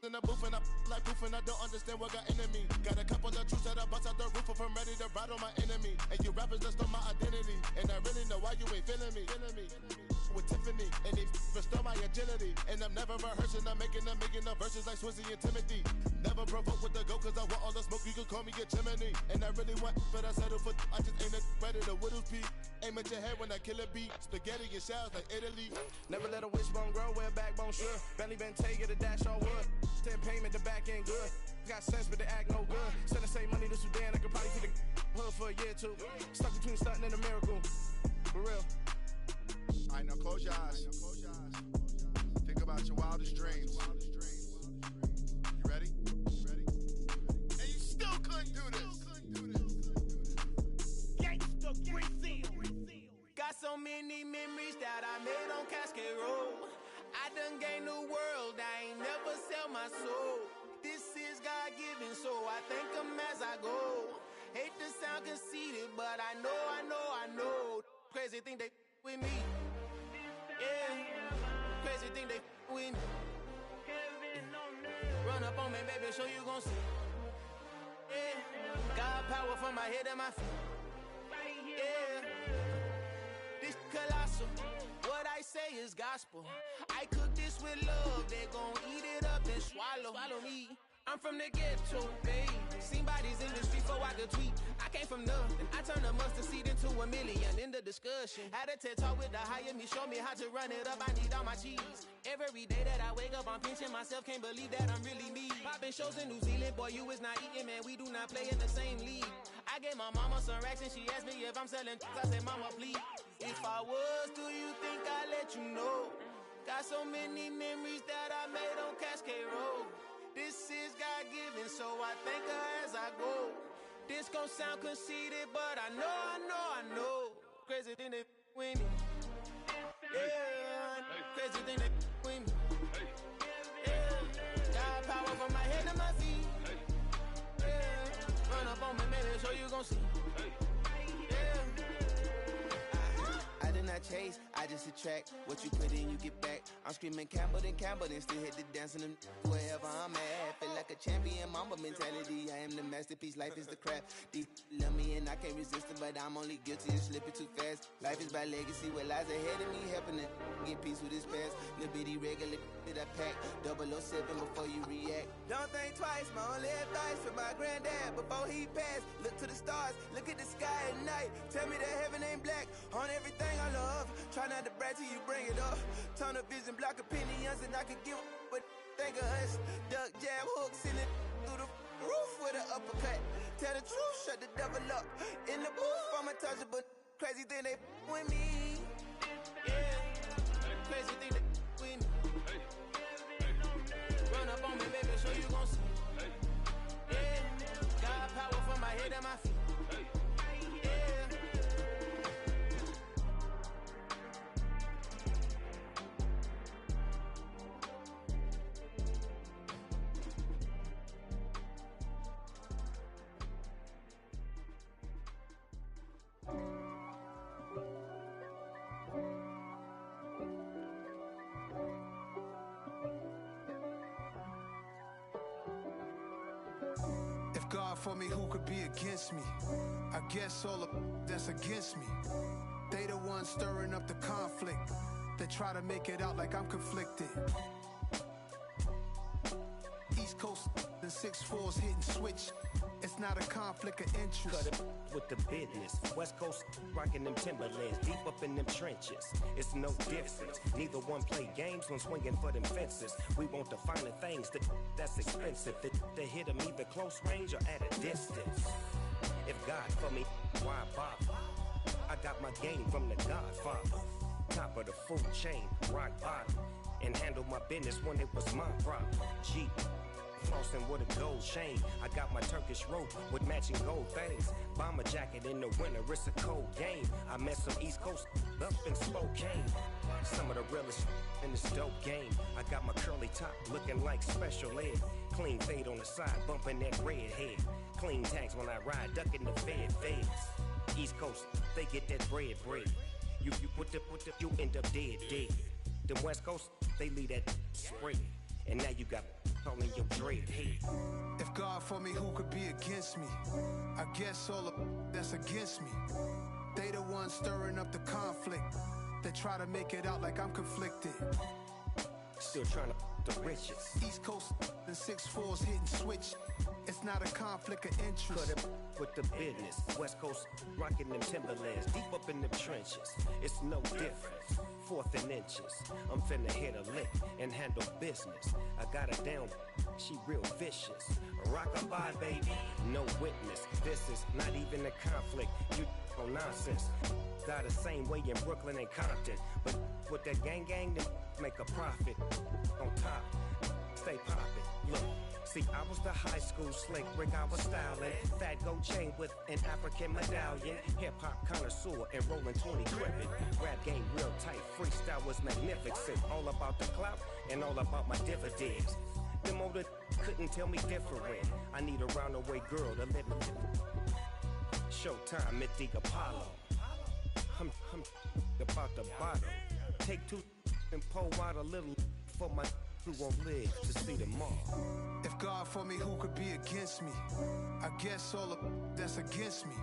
In the booth and I like proof and I don't understand what got into me. Got a couple of truths that I bust out the roof if I'm ready to ride on my enemy. And you rappers just on my identity. And I really know why you ain't feeling me. With Tiffany and they restore my agility. And I'm never rehearsing, I'm making up verses like Swizzy and Timothy. Never provoke with the go cause I want all the smoke, you can call me a chimney. And I really want, but I settle for, I just ain't ready to widow's peak. Aim at your head when I kill a beat. Spaghetti and shells like Italy. Never let a wishbone grow where a backbone should. Belly been take it, a dash all wood. 10 payment, the back end good. Got sense, but they act no good. Send the same money to Sudan, I could probably see the hood for a year or two. Stuck between stunting and a miracle. For real. Alright, now close your eyes. Think about your wildest dreams. You ready? And you still couldn't do this. Gangsta Brazil. Got so many memories that I made on Cascade Road. I done gained the world, I ain't never sell my soul. This is God-given, so I thank him as I go. Hate to sound conceited, but I know. Crazy thing they with me. Yeah, crazy thing they with me. Run up on me, baby, show you gon' see. Yeah, God power from my head and my feet. Yeah, this colossal. What I say is gospel. I cook this with love. They gon' eat it up and swallow me. I'm from the ghetto, babe. Seen bodies in the street before I could tweet. I came from nothing. I turned a mustard seed into a million. In the discussion, had a TED talk with the higher me. Show me how to run it up. I need all my cheese. Every day that I wake up, I'm pinching myself. Can't believe that I'm really me. Popping shows in New Zealand, boy, you is not eating, man. We do not play in the same league. I gave my mama some racks and she asked me if I'm selling. I said, mama, please. If I was, do you think I'd let you know? Got so many memories that I made on Cascade Road. This is God-given, so I thank her as I go. This gon' sound conceited, but I know. Crazy thing they with me. Yeah, crazy thing they with me. Yeah, got power from my head to my feet. Yeah, run up on me, maybe so you gon' see. I did not chase, I just attract. What you put in, you get back. I'm screaming Campbell, then still hit the dancing and wherever I'm at. Feel like a champion, mamba mentality. I am the masterpiece, life is the crap. Deep love me and I can't resist it, but I'm only guilty of slipping too fast. Life is by legacy, what lies ahead of me, helping to get peace with his past. Little bitty regular that I pack, 007 before you react. Don't think twice, my only advice for my granddad before he passed. Look to the stars, look at the sky at night. Tell me that heaven ain't black on everything I love. Try not to brag till you bring it up. Tunnel vision, block opinions, and I could give but think of us. Duck, jab, hook, send it through the roof with an uppercut. Tell the truth, shut the devil up. In the booth, I'm untouchable. Crazy thing they with me. Yeah, crazy thing they with me. Run up on me, baby, so you gon' see. Yeah, God power from my head and my feet. for me, who could be against me? I guess all of that's against me. They the ones stirring up the conflict. They try to make it out like I'm conflicted. East Coast and 6'4's hitting switch. It's not a conflict of interest. Cut it with the business. West Coast rocking them Timberlands, deep up in them trenches. It's no difference. Neither one play games when swinging for them fences. We want the finer things that's expensive. To hit them either close range or at a distance. If God for me, why bother? I got my game from the Godfather. Top of the food chain, rock bottom. And handle my business when it was my problem. G. Flossing with a gold chain. I got my Turkish rope with matching gold things. Bomber jacket in the winter, it's a cold game. I met some East Coast up in Spokane. Some of the realest in this dope game. I got my curly top looking like special ed. Clean fade on the side, bumping that red head. Clean tags when I ride, ducking the feds. East Coast, they get that bread. You you end up dead. The West Coast, they leave that spread. And now you got calling your dread head. If God for me, who could be against me? I guess all of that's against me. They the ones stirring up the conflict. They try to make it out like I'm conflicted. Still trying to the riches. East Coast and 6'4's hitting switch. It's not a conflict of interest. Cut it with the business. West Coast rocking them Timberlands, deep up in them trenches. It's no difference. 4th and inches. I'm finna hit a lick and handle business. I got her down, she real vicious. Rock-a-bye, baby, no witness. This is not even a conflict. You on nonsense. Got the same way in Brooklyn and Compton. But with that gang, then make a profit. On top, stay poppin'. Look. See, I was the high school slick Rick, I was styling. Fat gold chain with an African medallion. Hip-hop connoisseur and rolling 20 cribbin'. Rap game real tight, freestyle was magnificent. All about the clout and all about my dividends. Them older couldn't tell me different. I need a roundaway girl to live in. Showtime at the Apollo. I'm about the bottom. Take 2 and pull out a little for my who won't live to see tomorrow. If God for me, who could be against me? I guess all of that's against me.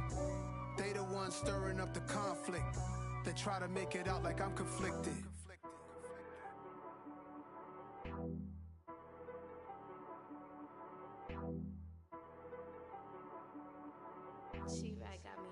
They the ones stirring up the conflict. They try to make it out like I'm conflicted. She-Rag got me.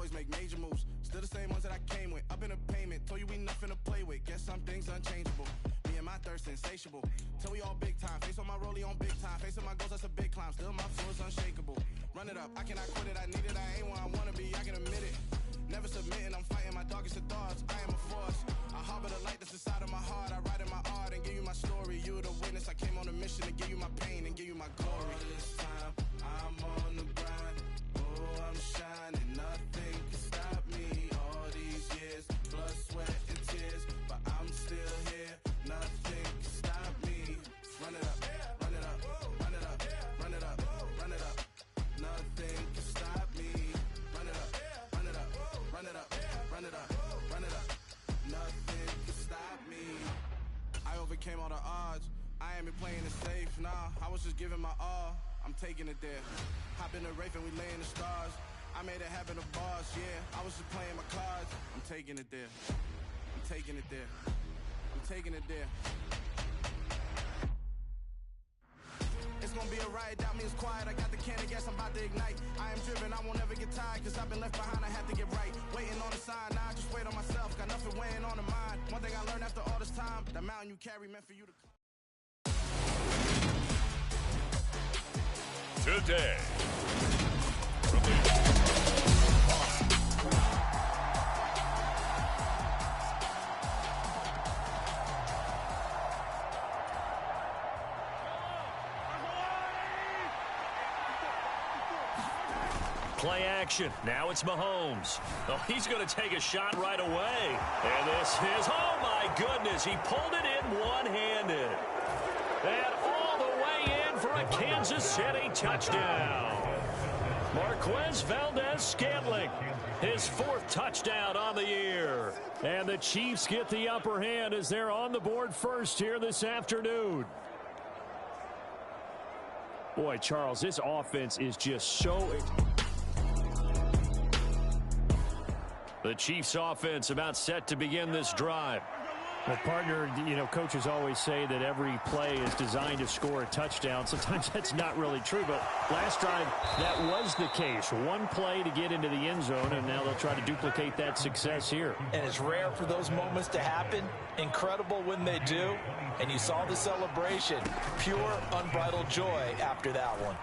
boys make major moves. Still the same ones that I came with. Up in a payment, told you we nothing to play with. Guess some things unchangeable. Me and my thirst insatiable. Till we all big time. Face on my rollie on big time. Facing my goals, that's a big climb. Still my flow is unshakable. Run it up, I cannot quit it. I need it, I ain't where I wanna be, I can admit it. Never submitting, I'm fighting my darkest of thoughts. I am a force. I harbor the light that's inside of my heart. I write in my art and give you my story. You the witness. I came on a mission to give you my pain and give you my glory. All this time, I'm on the grind. Oh, I'm shining. Nothing can stop me. All these years, blood, sweat, and tears. But I'm still here. Nothing can stop me. Run it up, run it up, run it up, run it up, run it up. Nothing can stop me. Run it up, run it up, run it up, run it up, run it up. Nothing can stop me. I overcame all the odds. I ain't been playing it safe, nah. I was just giving my all. I'm taking it there. Hop in the Wraith and we lay in the stars. I made it happen to bars, yeah. I was just playing my cards. I'm taking it there. I'm taking it there. I'm taking it there. It's gonna be a riot, doubt me it's quiet. I got the can of gas, I'm about to ignite. I am driven, I won't ever get tired. Cause I've been left behind, I have to get right. Waiting on the sign, now I just wait on myself. Got nothing weighing on the mind. One thing I learned after all this time, the mountain you carry meant for you to climb. Today. Play action. Now it's Mahomes. Oh, he's going to take a shot right away. And this is, oh my goodness, he pulled it in one-handed. And all the way in for a Kansas City touchdown. Marquez Valdez-Scantling, his fourth touchdown on the year. And the Chiefs get the upper hand as they're on the board first here this afternoon. Boy, Charles, this offense is just so... The Chiefs offense about set to begin this drive. Well, partner, you know, coaches always say that every play is designed to score a touchdown. Sometimes that's not really true, but last drive, that was the case. One play to get into the end zone, and now they'll try to duplicate that success here. And it's rare for those moments to happen. Incredible when they do. And you saw the celebration. Pure, unbridled joy after that one.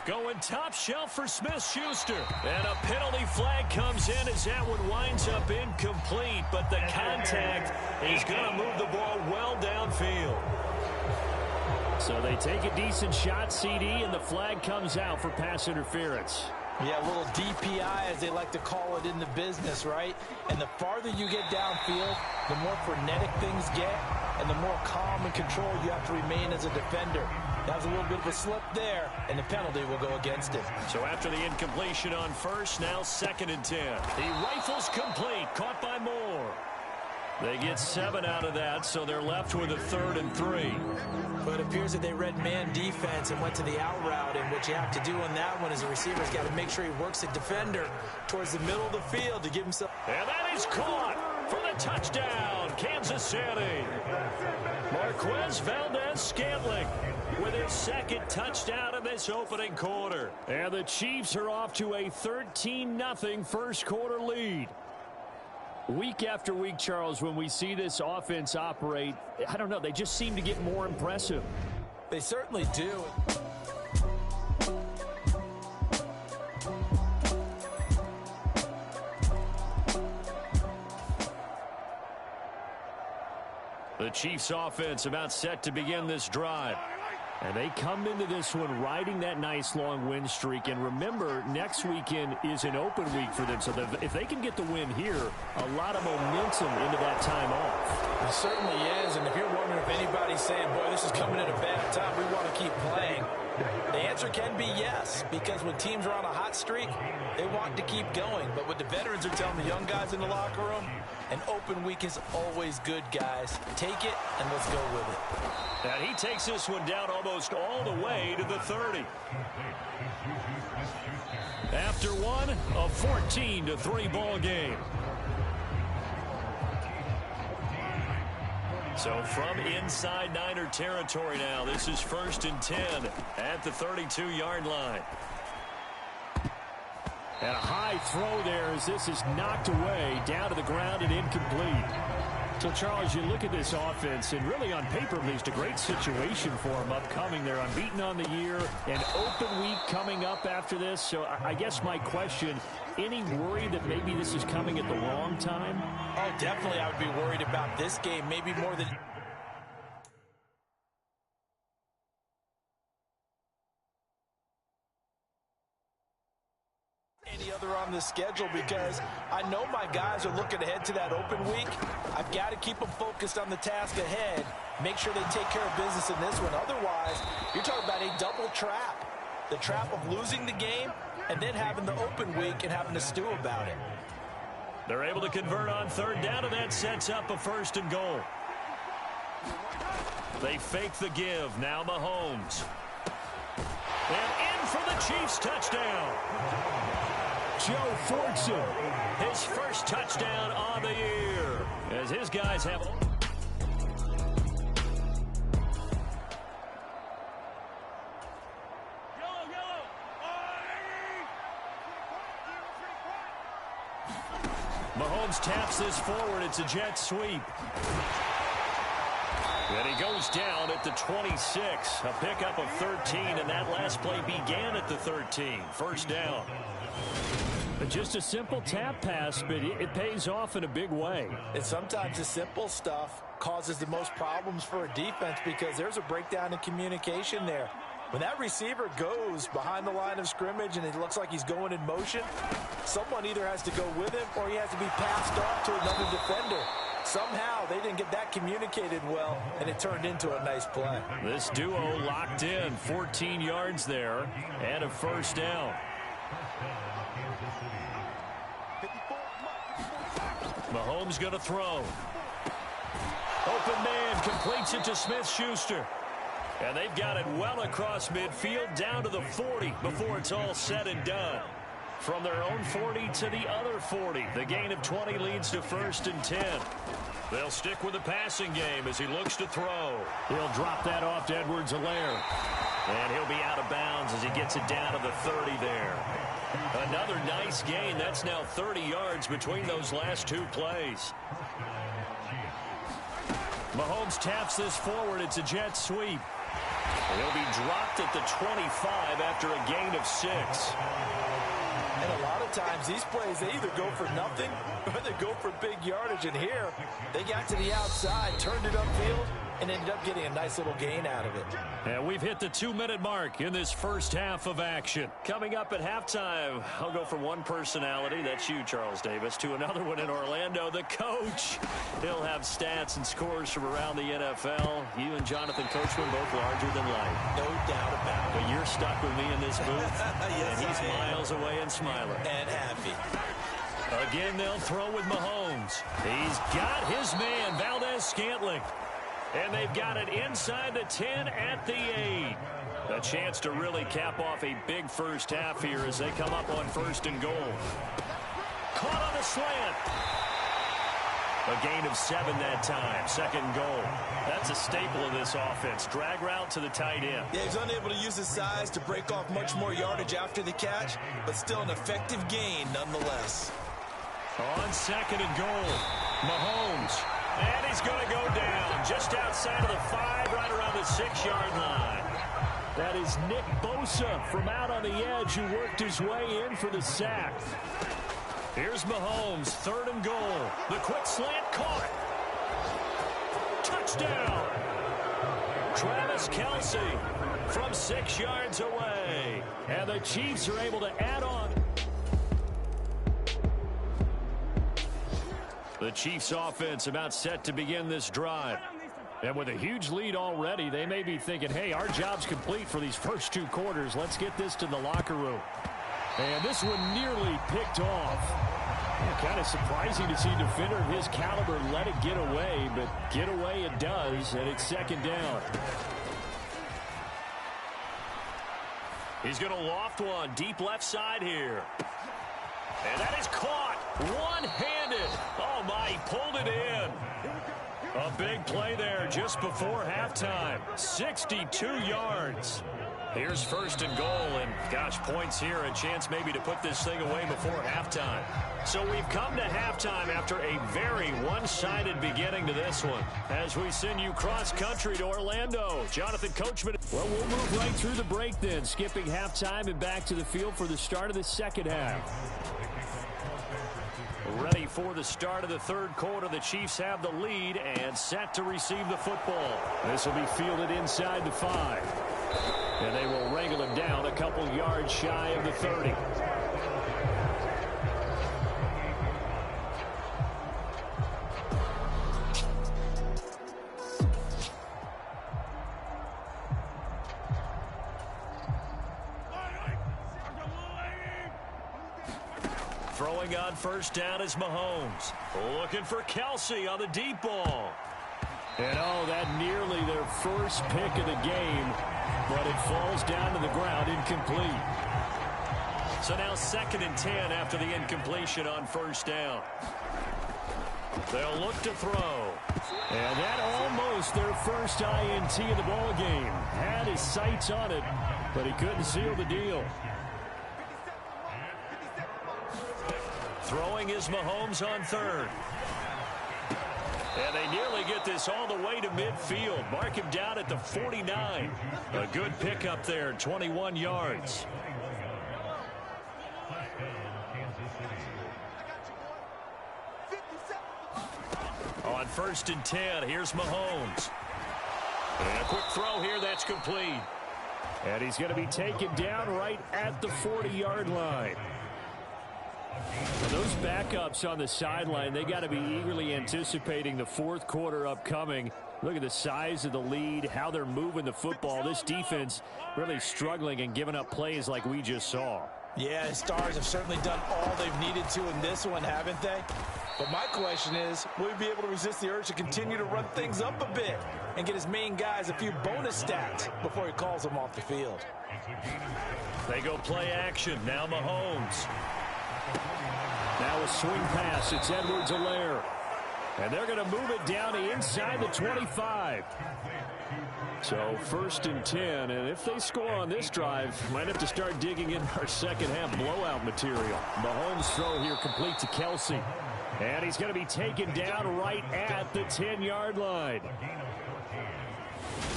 Going top shelf for Smith-Schuster. And a penalty flag comes in as that one winds up incomplete. But the contact is going to move the ball well downfield. So they take a decent shot, CD, and the flag comes out for pass interference. Yeah, a little DPI, as they like to call it in the business, right? And the farther you get downfield, the more frenetic things get, and the more calm and controlled you have to remain as a defender. That was a little bit of a slip there, and the penalty will go against it. So after the incompletion on first, now 2nd and 10. The rifle's complete, caught by Moore. They get 7 out of that, so they're left with a 3rd and 3. But it appears that they read man defense and went to the out route, and what you have to do on that one is the receiver's got to make sure he works the defender towards the middle of the field to give himself. And that is caught for the touchdown, Kansas City. Marquez Valdez-Scantling with his 2nd touchdown of this opening quarter. And the Chiefs are off to a 13-0 first quarter lead. Week after week, Charles, when we see this offense operate, I don't know, they just seem to get more impressive. They certainly do. The Chiefs offense about set to begin this drive. And they come into this one riding that nice long win streak. And remember, next weekend is an open week for them. So if they can get the win here, a lot of momentum into that time off. It certainly is. And if you're wondering if anybody's saying, boy, this is coming at a bad time, we want to keep playing, the answer can be yes. Because when teams are on a hot streak, they want to keep going. But what the veterans are telling the young guys in the locker room, an open week is always good, guys. Take it, and let's go with it. And he takes this one down almost all the way to the 30. After one, a 14-3 ball game. So from inside Niner territory now, this is 1st and 10 at the 32-yard line. And a high throw there as this is knocked away, down to the ground and incomplete. So, Charles, you look at this offense, and really on paper, at least, a great situation for them upcoming. They're unbeaten on the year, an open week coming up after this. So I guess my question, any worry that maybe this is coming at the wrong time? Oh, definitely I would be worried about this game, maybe more than any other on the schedule, because I know my guys are looking ahead to that open week. I've got to keep them focused on the task ahead, make sure they take care of business in this one. Otherwise, you're talking about a double trap. The trap of losing the game and then having the open week and having to stew about it. They're able to convert on third down, and that sets up a first and goal. They fake the give. Now Mahomes. And in for the Chiefs touchdown. Joe Fortson, his first touchdown on the year, as his guys have. Mahomes taps this forward. It's a jet sweep. And he goes down at the 26. A pickup of 13, and that last play began at the 13. First down. But just a simple tap pass, but it pays off in a big way. And sometimes the simple stuff causes the most problems for a defense because there's a breakdown in communication there. When that receiver goes behind the line of scrimmage and it looks like he's going in motion, someone either has to go with him or he has to be passed off to another defender. Somehow they didn't get that communicated well, and it turned into a nice play. This duo locked in, 14 yards there, and a first down. Mahomes going to throw. Open man completes it to Smith-Schuster. And they've got it well across midfield down to the 40 before it's all said and done. From their own 40 to the other 40. The gain of 20 leads to first and 10. They'll stick with the passing game as he looks to throw. He'll drop that off to Edwards-Helaire. And he'll be out of bounds as he gets it down to the 30 there. Another nice gain. That's now 30 yards between those last two plays. Mahomes taps this forward. It's a jet sweep. He'll be dropped at the 25 after a gain of 6. And a lot of times these plays, they either go for nothing or they go for big yardage. And here, they got to the outside, turned it upfield, and ended up getting a nice little gain out of it. And we've hit the 2-minute mark in this first half of action. Coming up at halftime, I'll go from one personality, that's you, Charles Davis, to another one in Orlando, the coach. He'll have stats and scores from around the NFL. You and Jonathan Coachman both larger than life. No doubt about it. But you're stuck with me in this booth. Yes, and he's miles away and smiling. And happy. Again, they'll throw with Mahomes. He's got his man, Valdez-Scantling. And they've got it inside the 10 at the 8. A chance to really cap off a big first half here as they come up on first and goal. Caught on the slant. A gain of 7 that time. Second goal. That's a staple of this offense. Drag route to the tight end. Yeah, he's unable to use his size to break off much more yardage after the catch, but still an effective gain nonetheless. On second and goal, Mahomes. And he's going to go down just outside of the 5, right around the 6-yard line. That is Nick Bosa from out on the edge who worked his way in for the sack. Here's Mahomes, third and goal. The quick slant caught. Touchdown. Travis Kelce from 6 yards away. And the Chiefs are able to add on. The Chiefs offense about set to begin this drive. And with a huge lead already, they may be thinking, hey, our job's complete for these first 2 quarters. Let's get this to the locker room. And this one nearly picked off. Kind of surprising to see a defender of his caliber let it get away, but get away it does, and it's second down. He's going to loft one deep left side here. And that is caught one-handed. Oh, my, he pulled it in. A big play there just before halftime. 62 yards. Here's first and goal, and gosh, points here, a chance maybe to put this thing away before halftime. So we've come to halftime after a very one-sided beginning to this one. As we send you cross-country to Orlando, Jonathan Coachman. Well, we'll move right through the break then, skipping halftime and back to the field for the start of the second half. Ready for the start of the third quarter. The Chiefs have the lead and set to receive the football. This will be fielded inside the 5. And they will wrangle him down a couple yards shy of the 30. Throwing on first down is Mahomes. Looking for Kelsey on the deep ball. And that nearly their first pick of the game, but it falls down to the ground incomplete. So now 2nd and 10 after the incompletion on first down. They'll look to throw. And that almost their first INT of the ball game. Had his sights on it, but he couldn't seal the deal. Throwing is Mahomes on 3rd. And they nearly get this all the way to midfield. Mark him down at the 49. A good pickup there, 21 yards. On 1st and 10, here's Mahomes. And a quick throw here, that's complete. And he's going to be taken down right at the 40-yard line. Well, those backups on the sideline, they got to be eagerly anticipating the fourth quarter upcoming. Look at the size of the lead, how they're moving the football. This defense really struggling and giving up plays like we just saw. Yeah, Stars have certainly done all they've needed to in this one, haven't they? But my question is, will he be able to resist the urge to continue to run things up a bit and get his main guys a few bonus stats before he calls them off the field? They go play action. Now Mahomes. Now a swing pass. It's Edwards-Helaire. And they're going to move it down to inside the 25. So 1st and 10. And if they score on this drive, might have to start digging in our second half blowout material. Mahomes' throw here complete to Kelsey. And he's going to be taken down right at the 10-yard line.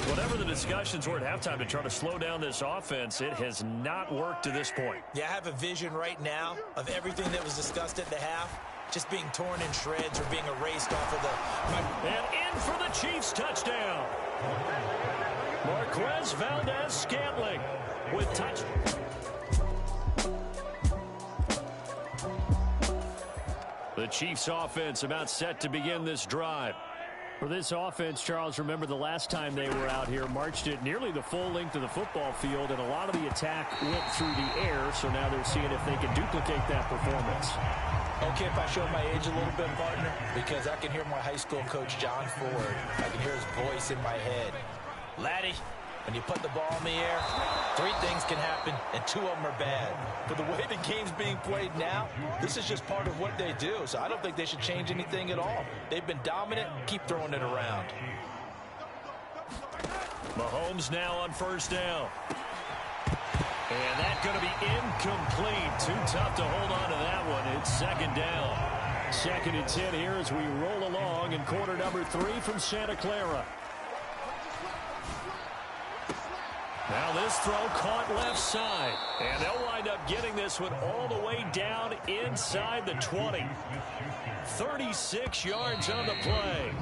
Whatever the discussions were at halftime to try to slow down this offense, it has not worked to this point. Yeah, I have a vision right now of everything that was discussed at the half just being torn in shreds or being erased off of the... And in for the Chiefs touchdown. Marquez Valdez-Scantling with touch. The Chiefs offense about set to begin this drive. For this offense, Charles, remember the last time they were out here, marched it nearly the full length of the football field, and a lot of the attack went through the air, so now they're seeing if they can duplicate that performance. Okay, if I show my age a little bit, partner, because I can hear my high school coach, John Ford. I can hear his voice in my head. Laddie, when you put the ball in the air, 3 things can happen, and 2 of them are bad. But the way the game's being played now, this is just part of what they do, so I don't think they should change anything at all. They've been dominant. Keep throwing it around. Mahomes now on first down. And that's going to be incomplete. Too tough to hold on to that one. It's 2nd down. 2nd and 10 here as we roll along in quarter number 3 from Santa Clara. Now this throw caught left side. And they'll wind up getting this one all the way down inside the 20. 36 yards on the play.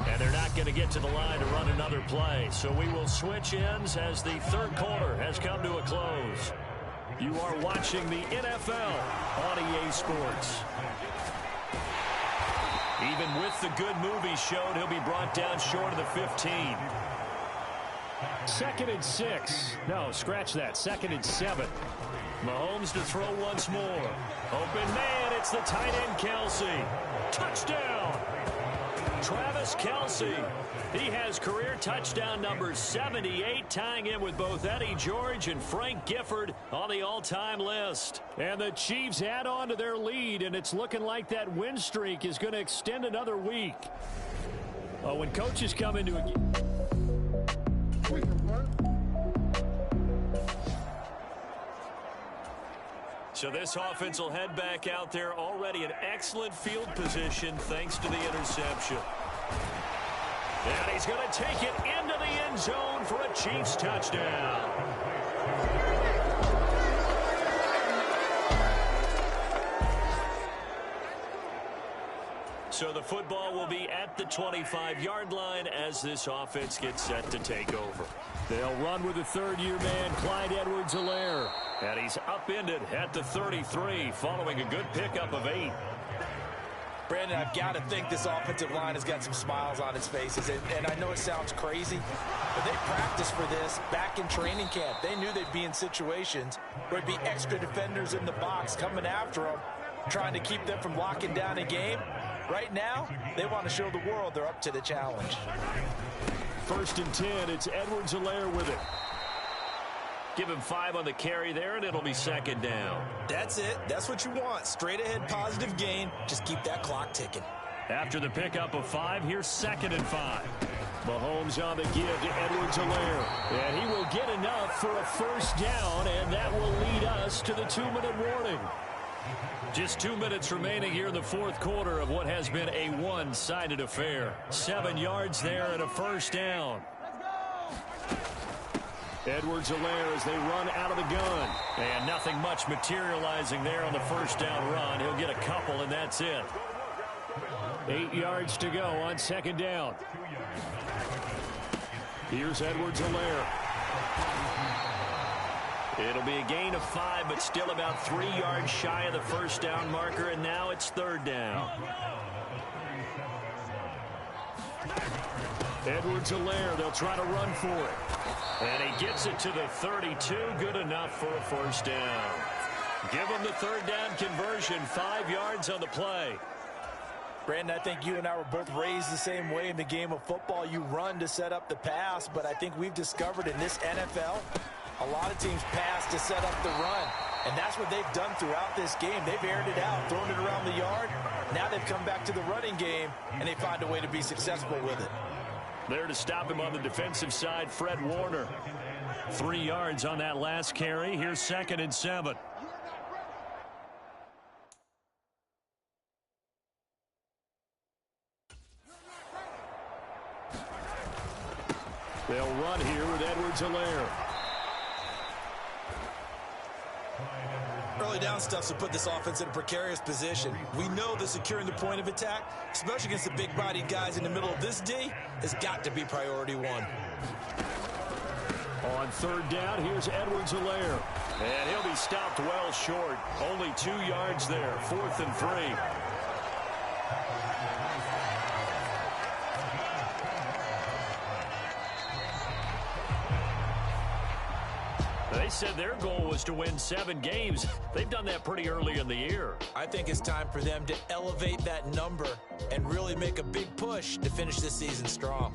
And they're not going to get to the line to run another play. So we will switch ends as the third quarter has come to a close. You are watching the NFL on EA Sports. Even with the good movies showed, he'll be brought down short of the 15. 2nd and 6. No, scratch that. 2nd and 7. Mahomes to throw once more. Open man, it's the tight end Kelsey. Touchdown! Travis Kelsey. He has career touchdown number 78, tying in with both Eddie George and Frank Gifford on the all-time list. And the Chiefs add on to their lead, and it's looking like that win streak is going to extend another week. When coaches come into a game... So this offense will head back out there, already in excellent field position thanks to the interception. And he's going to take it into the end zone for a Chiefs touchdown. So the football will be at the 25-yard line as this offense gets set to take over. They'll run with the third-year man, Clyde Edwards-Helaire. And he's upended at the 33 following a good pickup of 8. Brandon, I've got to think this offensive line has got some smiles on its faces. And I know it sounds crazy, but they practiced for this back in training camp. They knew they'd be in situations where there'd be extra defenders in the box coming after them, trying to keep them from locking down a game. Right now, they want to show the world they're up to the challenge. 1st and 10, it's Edwards-Helaire with it. Give him 5 on the carry there, and it'll be 2nd down. That's it. That's what you want. Straight ahead positive gain. Just keep that clock ticking. After the pickup of 5, here's 2nd and 5. Mahomes on the give to Edwards-Helaire. And he will get enough for a 1st down, and that will lead us to the 2-minute warning. Just 2 minutes remaining here in the 4th quarter of what has been a one-sided affair. 7 yards there and a 1st down. Edwards-Helaire as they run out of the gun. And nothing much materializing there on the 1st down run. He'll get a couple, and that's it. 8 yards to go on 2nd down. Here's Edwards-Helaire. It'll be a gain of 5, but still about 3 yards shy of the 1st down marker, and now it's 3rd down. Edwards-Helaire, they'll try to run for it. And he gets it to the 32, good enough for a 1st down. Give him the 3rd down conversion, 5 yards on the play. Brandon, I think you and I were both raised the same way in the game of football. You run to set up the pass, but I think we've discovered in this NFL, a lot of teams pass to set up the run. And that's what they've done throughout this game. They've aired it out, thrown it around the yard. Now they've come back to the running game, and they find a way to be successful with it. There to stop him on the defensive side, Fred Warner. 3 yards on that last carry. Here's 2nd and 7. They'll run here with Edwards-Helaire. Early down stuff to put this offense in a precarious position. We know that securing the point of attack, especially against the big-bodied guys in the middle of this D, has got to be priority 1. On 3rd down, here's Edwards-Helaire. And he'll be stopped well short. Only 2 yards there. 4th and 3. They said their goal was to win 7 games. They've done that pretty early in the year. I think it's time for them to elevate that number and really make a big push to finish this season strong.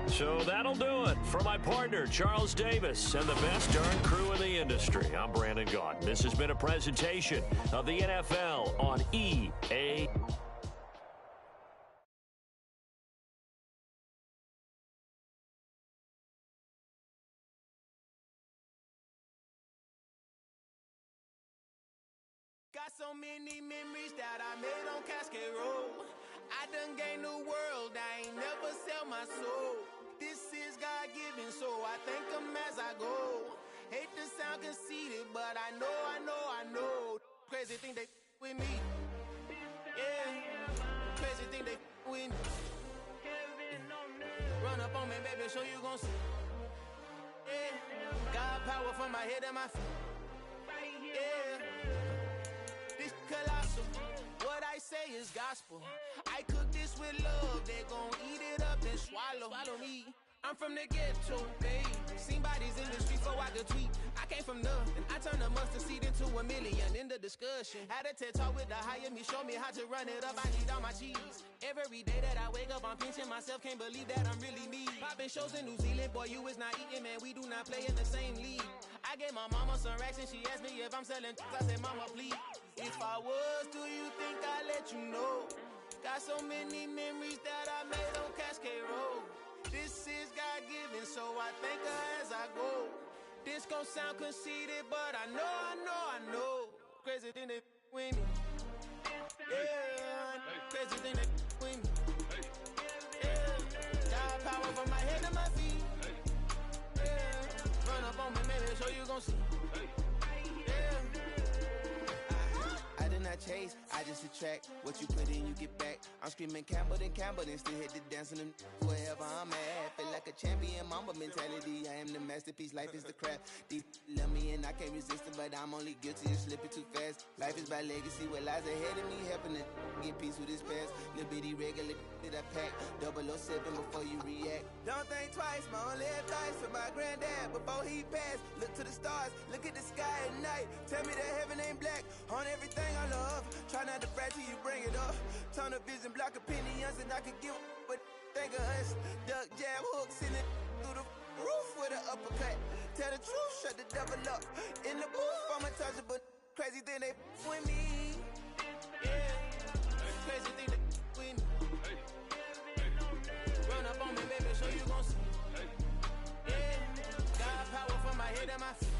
So that'll do it for my partner, Charles Davis, and the best darn crew in the industry. I'm Brandon Gaudin. This has been a presentation of the NFL on EA. Got so many memories that I made on Cascade Road. I done gained the world, I ain't never sell my soul. This is God-given, so I thank him as I go. Hate to sound conceited, but I know. Crazy thing they with me. Yeah, crazy thing they with me. Run up on me, baby, show you gon' see. Yeah, God power from my head and my feet. Yeah. Colossal. What I say is gospel. I cook this with love. They gon' eat it up and swallow me. I'm from the ghetto, babe. Seen bodies in the streets before I could tweet. I came from nothing. I turned a mustard seed into a million. In the discussion, had a TED talk with the higher me. Show me how to run it up. I need all my cheese. Every day that I wake up, I'm pinching myself. Can't believe that I'm really me. Popping shows in New Zealand, boy, you is not eating, man. We do not play in the same league. I gave my mama some racks and she asked me if I'm selling. I said, mama, please. If I was, do you think I'd let you know? Got so many memories that I made on Cascade Road. This is God-given. don't sound conceited, but I know. Crazy thing they with me. Yeah, crazy thing they with me. Yeah, got power from my head to my feet. Yeah, run up on me, maybe show you gon' see. Yeah. I did not chase, I just attract. What you put in, you get back. I'm screaming Campbell, then still hit the dance and them wherever I'm at. Feel like a champion, mamba mentality. I am the masterpiece, life is the crap. Deep love me and I can't resist it, but I'm only guilty of slipping too fast. Life is by legacy, what lies ahead of me, helping to get peace with this past. Little bitty regular that I pack, 007 before you react. Don't think twice, my only advice for my granddad before he passed. Look to the stars, look at the sky at night. Tell me that heaven ain't black on everything I love. Try not to fret till you bring it up. Tunnel vision, block opinions, and I could give but think of us. Duck jab hooks in it through the roof with an uppercut. Tell the truth, shut the devil up. In the booth, I'm untouchable. Crazy thing they with me. Yeah, crazy thing they with me. Run up on me, baby, show you gon' see. Yeah, got power from my head and my feet.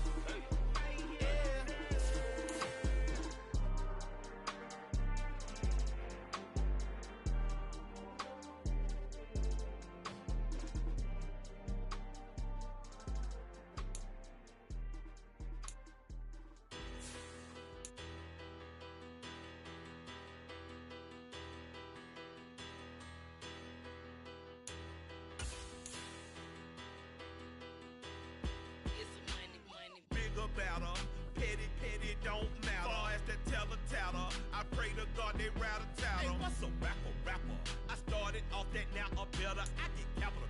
Better, petty, don't matter. Far as that teller, I pray to God they rattle tattle. Hey, what's a rapper? I started off that, now a better. I get capital.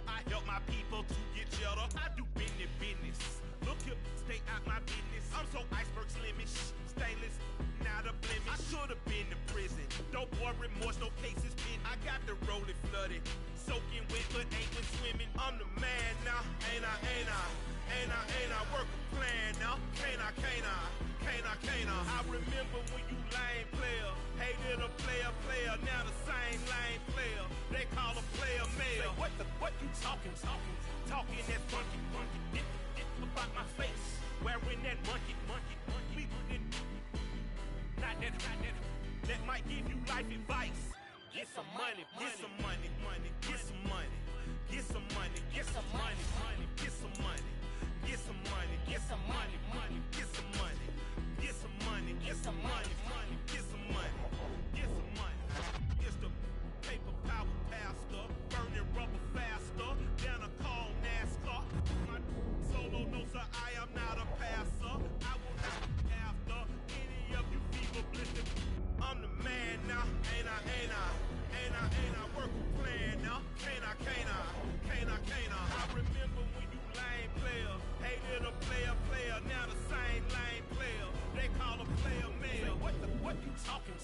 I help my people to get cheddar. I do business. Look here, stay out my business. I'm so iceberg slimish, stainless, not a blemish. I should've been to prison. No boy remorse, no cases pinned. I got the rolling flooded, soaking wet, but ain't been swimming. I'm the man now, ain't I? Work a plan now, can't I? I remember when you lame player, hated a player, now the same lame player. They call a player mayor. Say, what you talking that funky, dip about my face, wearing that monkey. Not that might give you life advice. Get some money. It's the paper power pastor, burning rubber faster than a cold NASCAR. My solo no sir, I am not a passer. I will not after any of you fever blistered. I'm the man now, ain't I? Work a plan now, can't I? I remember when you lame player, hated a player, now the same lame player. They call a player mayor. What you talking?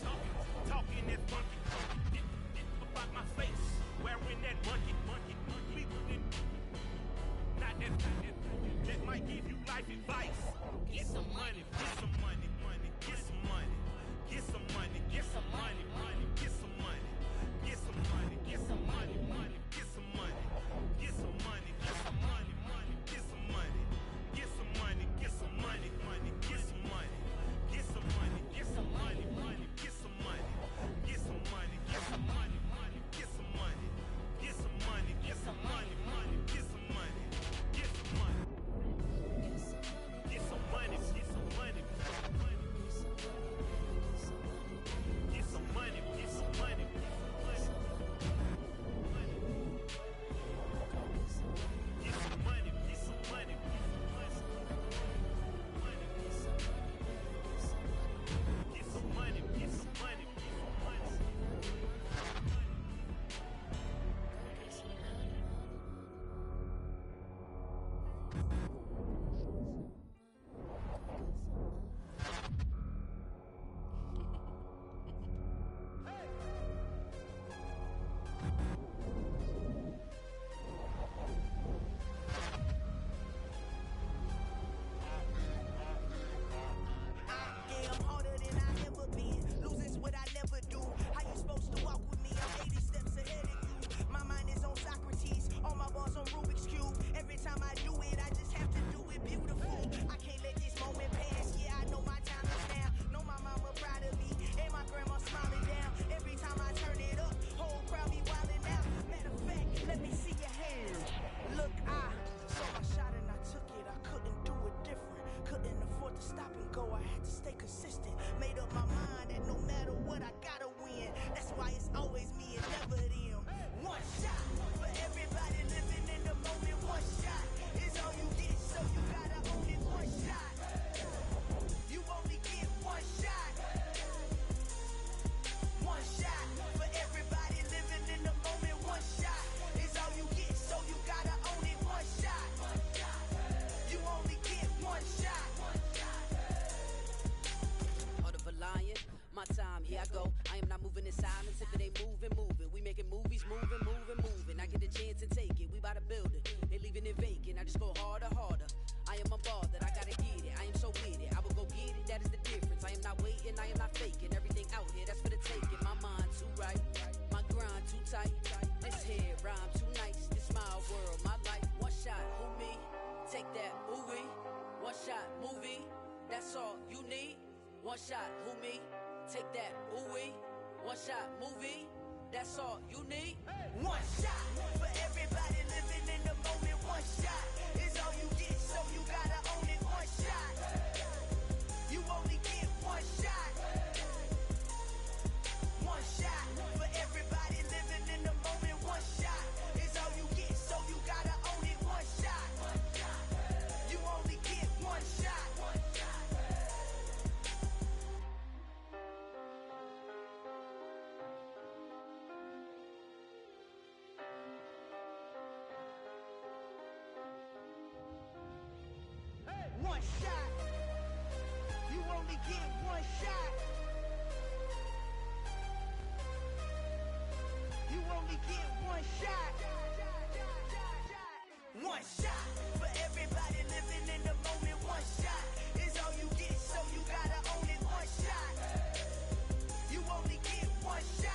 chance and take it. We bout to build it. They leaving it vacant. I just go harder, harder. I am unbothered. I gotta get it. I am so with it. I will go get it. That is the difference. I am not waiting. I am not faking. Everything out here, that's for the taking. My mind too right. My grind too tight. This head rhyme too nice. This my world, my life. One shot, who me? Take that, ooh-wee. One shot, movie. That's all you need. One shot, who me? Take that, ooh-wee. One shot, movie. That's all you need. One shot for everybody living in the moment. One shot is all you get, so you gotta own it. One shot. You only get one shot. One shot for everybody living in the moment. One shot is all you get, so you gotta own it. One shot. You only get one shot. One shot. You only get one shot. You only get one shot. One shot for everybody living in the moment. One shot is all you get, so you gotta own it. One shot. You only get one shot.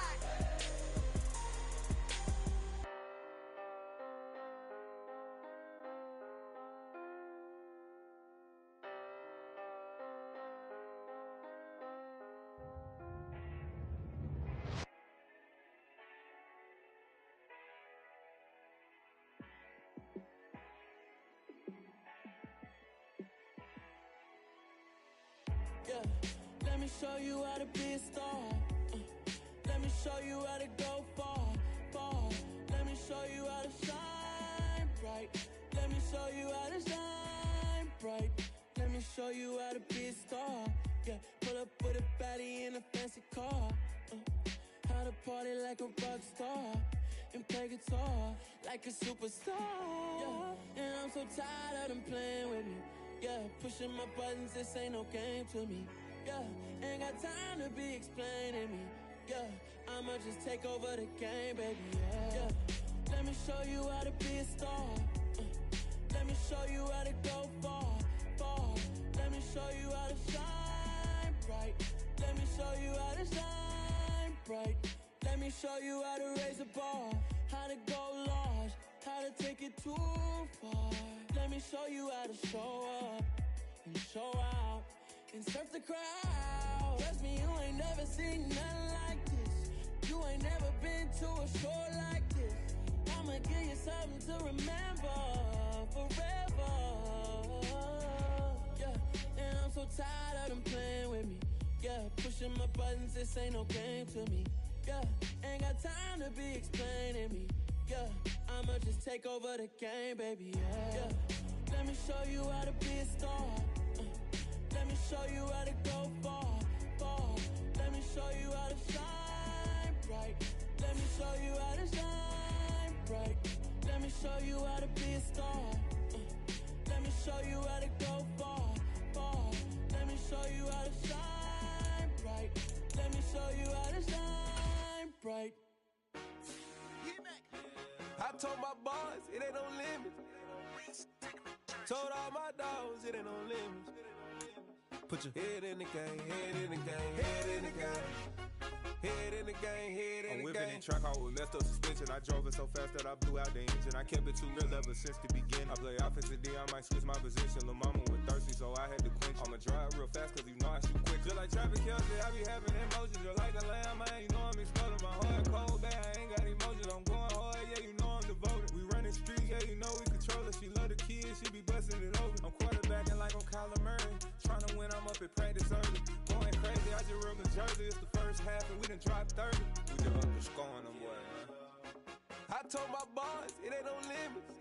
Yeah, let me show you how to be a star. Let me show you how to go far, far. Let me show you how to shine bright. Let me show you how to shine bright. Let me show you how to be a star. Yeah, pull up with a baddie in a fancy car. How to party like a rock star and play guitar like a superstar. Yeah, and I'm so tired of them playing with me. Yeah, pushing my buttons, this ain't no game to me. Yeah, ain't got time to be explaining me. Yeah, I'ma just take over the game, baby. Yeah, let me show you how to be a star. Let me show you how to go far, far. Let me show you how to shine bright. Let me show you how to shine bright. Let me show you how to raise a bar, how to go large, how to take it too far. Let me show you how to show up and show out and surf the crowd. Trust me, you ain't never seen nothing like this. You ain't never been to a show like this. I'ma give you something to remember forever. Yeah, and I'm so tired of them playing with me. Yeah, pushing my buttons, this ain't no game to me. Yeah, ain't got time to be explaining me. Yeah, I'ma just take over the game, baby. Yeah, let me show you how to be a star. Let me show you how to go far, far. Let me show you how to shine bright. Let me show you how to shine bright. Let me show you how to be a star. Let me show you how to go far, far. Let me show you how to shine bright. Let me show you how to shine bright. I told my boys it ain't no limits. Told all my dogs it ain't no limits. Put your head in the game, head in the game, head in the game. Head in the game, head in the game. I'm whipping in track hall with messed up suspension. I drove it so fast that I blew out the engine. I kept it too real ever since the beginning. I play offensive D, I might switch my position. Lil' mama was thirsty, so I had to quench. I'ma drive real fast, cause you know I shoot quick. Just like traffic Kelsey, I be having emotions. Just like the lamb, man, you know I'm exploding. My heart cold, bad, I ain't got emotions. I'm going hard, yeah, you know I'm devoted. We running streets, yeah, you know we control it. She love the kids, she be busting it over. I'm quarterbacking like I'm Kyler Murray. Trying to win, I'm up at practice early. Going crazy, I just rubbed the jersey. It's the first half and we done dropped 30. We just underscoring them, boy, man. I told my boys it ain't no limits.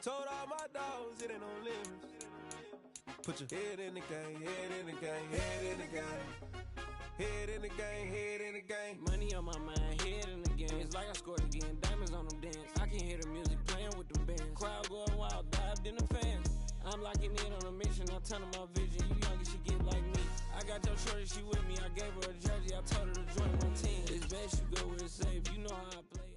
Told all my dogs it ain't no limits. Put your head in the game, head in the game, head in the game. Head in the game, head in the game. Money on my mind, head in the game. It's like I scored again, diamonds on them dance. I can hear the music playing with them bands. Crowd going wild, dived in the fans. I'm locking in on a mission, I'm telling my vision. You young, you should get like me. I got your shorty, she with me. I gave her a jersey, I told her to join my team. It's best you go where it's safe, you know how I play.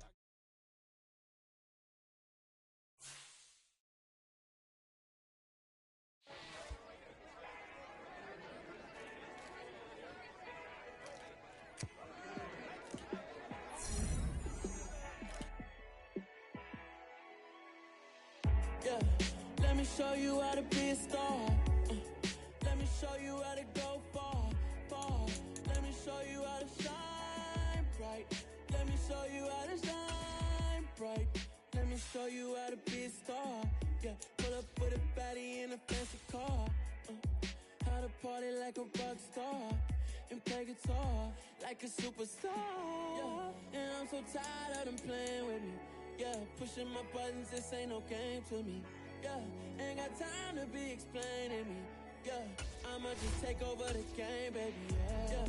me show you how to be a star. Let me show you how to go far, far. Let me show you how to shine bright. Let me show you how to shine bright. Let me show you how to be a star. Yeah, pull up with a baddie in a fancy car. How to party like a rock star and play guitar like a superstar. Yeah, and I'm so tired of them playing with me. Yeah, pushing my buttons, this ain't no game to me. Yeah, ain't got time to be explaining me. Yeah, I'ma just take over the game, baby. Yeah,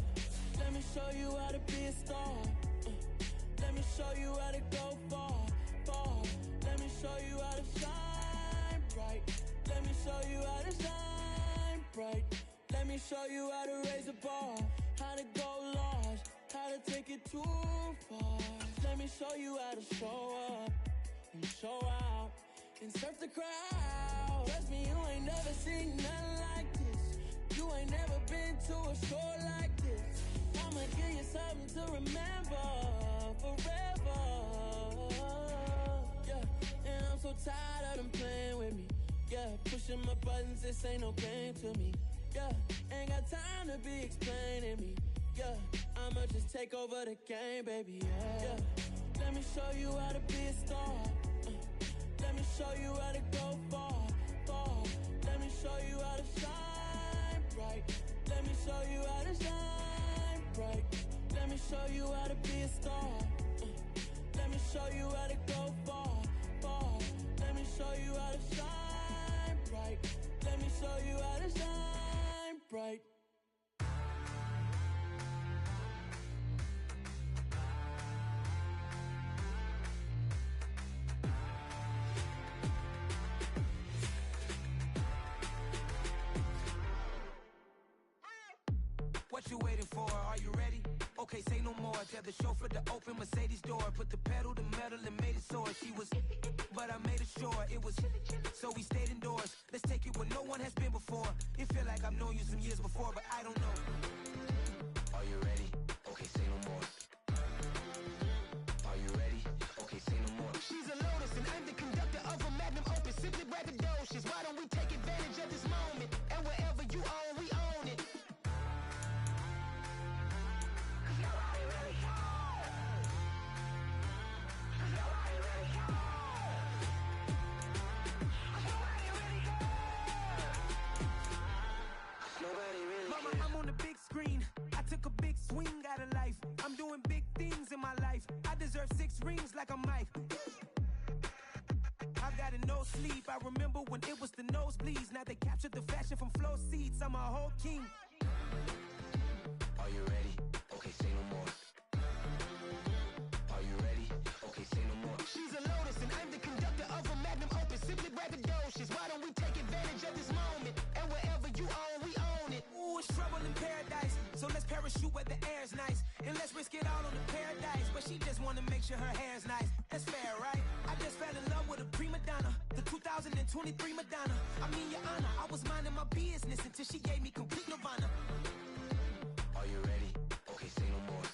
let me show you how to be a star. Let me show you how to go far, far. Let me show you how to shine bright. Let me show you how to shine bright. Let me show you how to raise a bar, how to go large, how to take it too far. Let me show you how to show up and show out and surf the crowd. Trust me, you ain't never seen nothing like this. You ain't never been to a show like this. I'ma give you something to remember forever. Yeah, and I'm so tired of them playing with me. Yeah, pushing my buttons, this ain't no game to me. Yeah, ain't got time to be explaining me. Yeah, I'ma just take over the game, baby. Yeah, let me show you how to be a star. Let me show you how to go far, far. Let me show you how to shine bright. Let me show you how to shine bright. Let me show you how to be a star. Let me show you how to go far, far. Let me show you how to shine bright. Let me show you how to shine bright. What you waiting for? Are you ready? Okay, say no more. Tell the chauffeur to open Mercedes door. Put the pedal to metal and made it soar. She was, but I made it sure it was. So we stayed indoors. Let's take it where no one has been before. It feel like I've known you some years before, but I don't know. Are you ready? Okay, say no more. Are you ready? Okay, say no more. She's a Lotus and I'm the conductor of a Magnum Opus. Simply braggadocious. Why don't we take advantage of this moment? And wherever you own, we own it. Mama, I'm on the big screen. I took a big swing out of life. I'm doing big things in my life. I deserve 6 rings like I'm Mike. I've got no sleep. I remember when it was the nosebleeds. Now they captured the fashion from flow seats. I'm a whole king. Are you ready? Okay, say no more. Are you ready? Okay, say no more. She's a Lotus and I'm the conductor of a Magnum Opus. Simply braggadocious. Why don't we take advantage of this moment? And wherever you own, we own it. Ooh, it's trouble in paradise. So let's parachute where the air's nice. And let's risk it all on the paradise. But she just wanna make sure her hair's nice. That's fair, right? I just fell in love with a prima donna. The 2023 Madonna. I mean, your honor, I was minding my business until she gave me complete nirvana. Are you ready? Okay, say no more.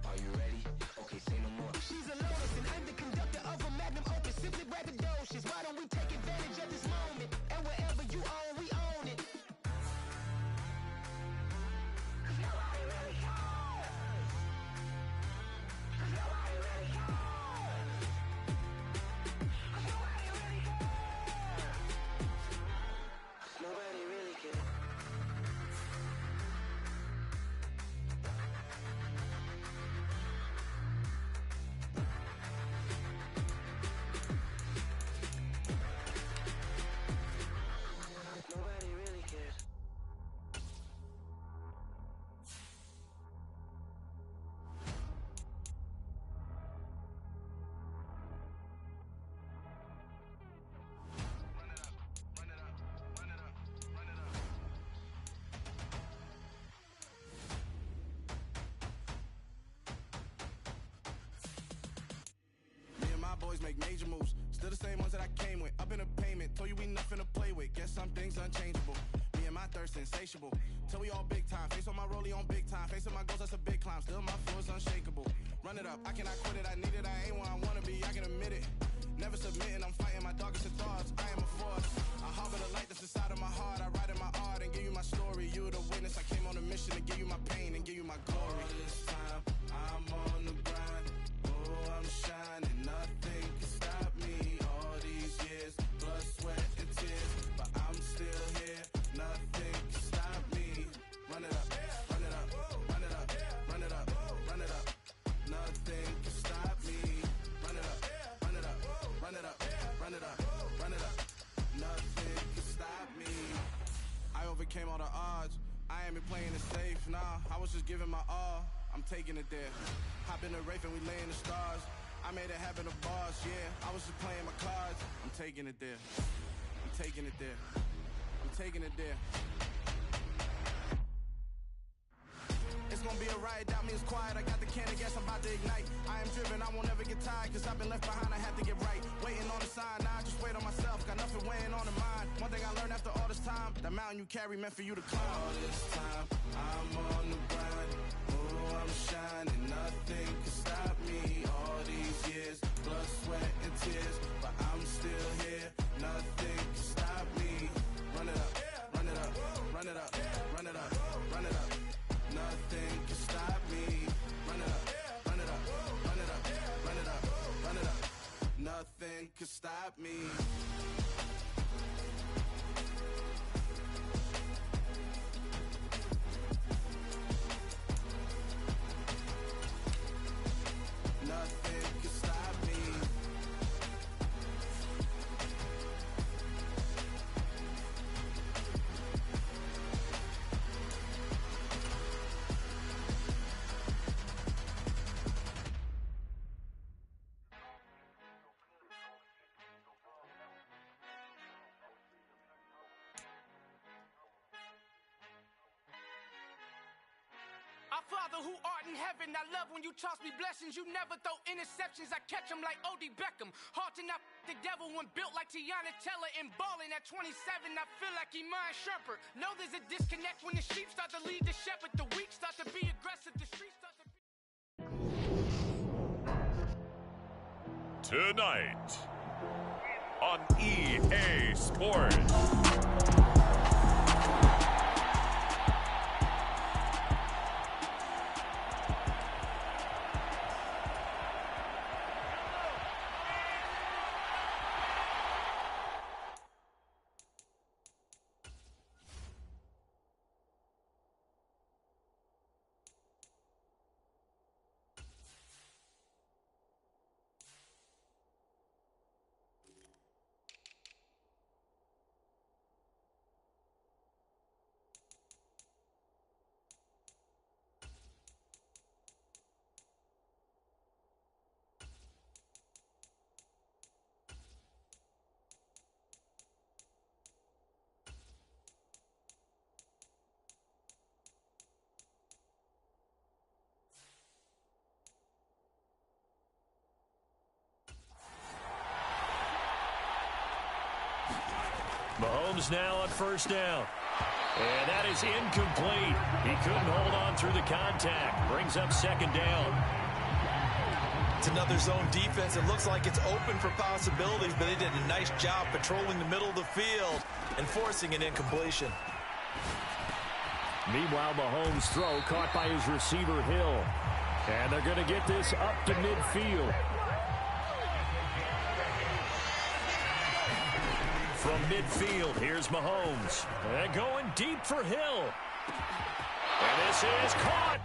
Are you ready? Okay, say no more. She's a Lotus and I'm the conductor of a Magnum Opus. Simply braggadocious. Why don't we take advantage of this moment? And wherever you own, we own it. Nobody really cares. Nobody really cares. Nobody really cares. Nobody really cares. Nobody really cares. Me and my boys make major moves. Still the same ones that I came with. Up in a payment. Told you we nothing to play with. Guess some things unchangeable. Me and my thirst insatiable. Till we all big time. Face on my rollie on big time. Facing my goals, that's a big climb. Still my flow is unshakable. Run it up. I cannot quit it. I need it. I ain't where I wanna be. I can admit it. Never submitting, I'm fighting my darkest of thoughts. I am a force. I harbor the light that's inside of my heart. I write in my art and give you my story. You the witness. I came on a mission to give you my pain and give you my glory. All this time, I'm on the grind. Oh, I'm shining. Nothing can stop me. All these years, blood, sweat, and tears. But I'm still here. Nothing can stop me. Run it up, run it up, run it up, run it up, run it up. Nothing can stop me. Run it up, run it up, run it up, run it up, run it up. Nothing can stop me. I overcame all the odds. I ain't been playing it safe, nah. I was just giving my all. I'm taking it there. Hop in the Wraith and we lay in the stars. I made it happen, the boss, yeah. I was just playing my cards. I'm taking it there. I'm taking it there. I'm taking it there. It's gonna be a riot, doubt me it's quiet. I got the can of gas, I'm about to ignite. I am driven, I won't ever get tired, cause I've been left behind, I have to get right. Waiting on the sign, now I just wait on myself. Got nothing weighing on the mind. One thing I learned after all this time, the mountain you carry meant for you to climb. All this time, I'm on the grind. Oh, I'm shining, nothing can stop me. All these years, blood, sweat, and tears. But I'm still here, nothing can stop me. Run it up, run it up, run it up, run it up, run it up. Nothing can stop me. Run it up, run it up, run it up, run it up, run it up. Nothing can stop me. Nothing can stop me. Our Father who art in heaven, I love when you toss me blessings. You never throw interceptions, I catch them like O.D. Beckham. Hard to not the devil when built like Tiana Teller and balling at 27. I feel like Iman Shumpert. Know there's a disconnect when the sheep start to lead the shepherd. The weak start to be aggressive, the streets start to be... Tonight on EA Sports. Mahomes now on first down. And that is incomplete. He couldn't hold on through the contact. Brings up second down. It's another zone defense. It looks like it's open for possibilities, but they did a nice job patrolling the middle of the field and forcing an incompletion. Meanwhile, Mahomes' throw caught by his receiver, Hill. And they're going to get this up to midfield. From midfield, here's Mahomes. And going deep for Hill. And this is caught.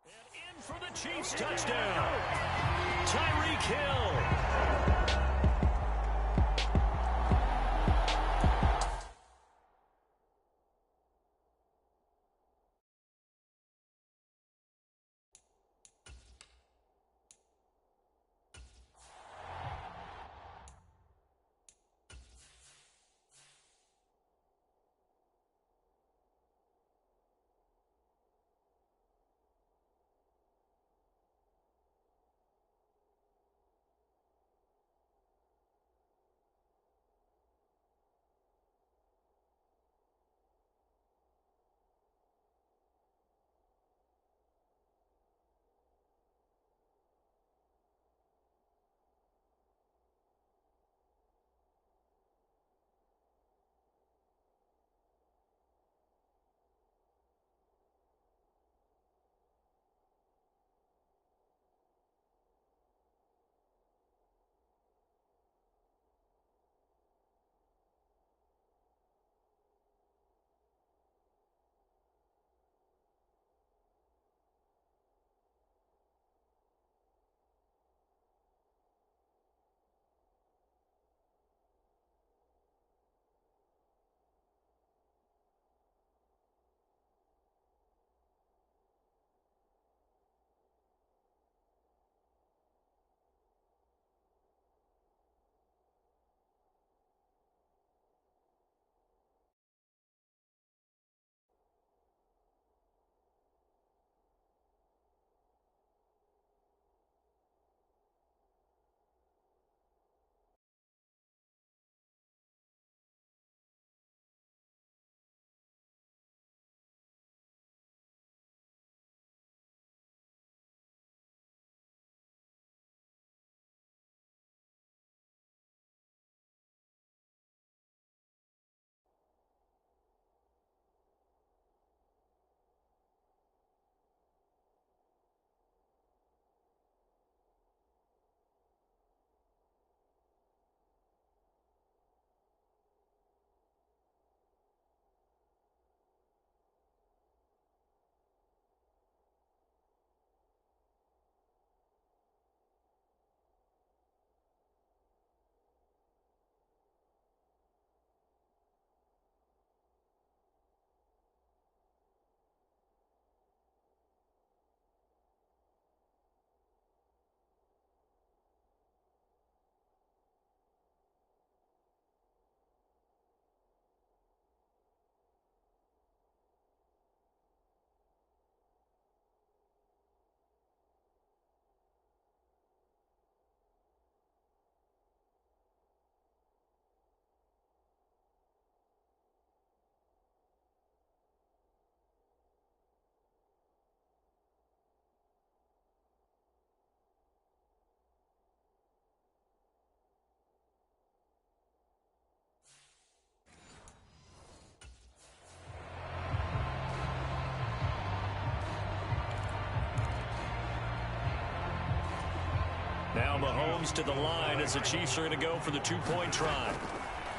And in for the Chiefs touchdown. Tyreek Hill. Now Mahomes to the line as the Chiefs are going to go for the two-point try.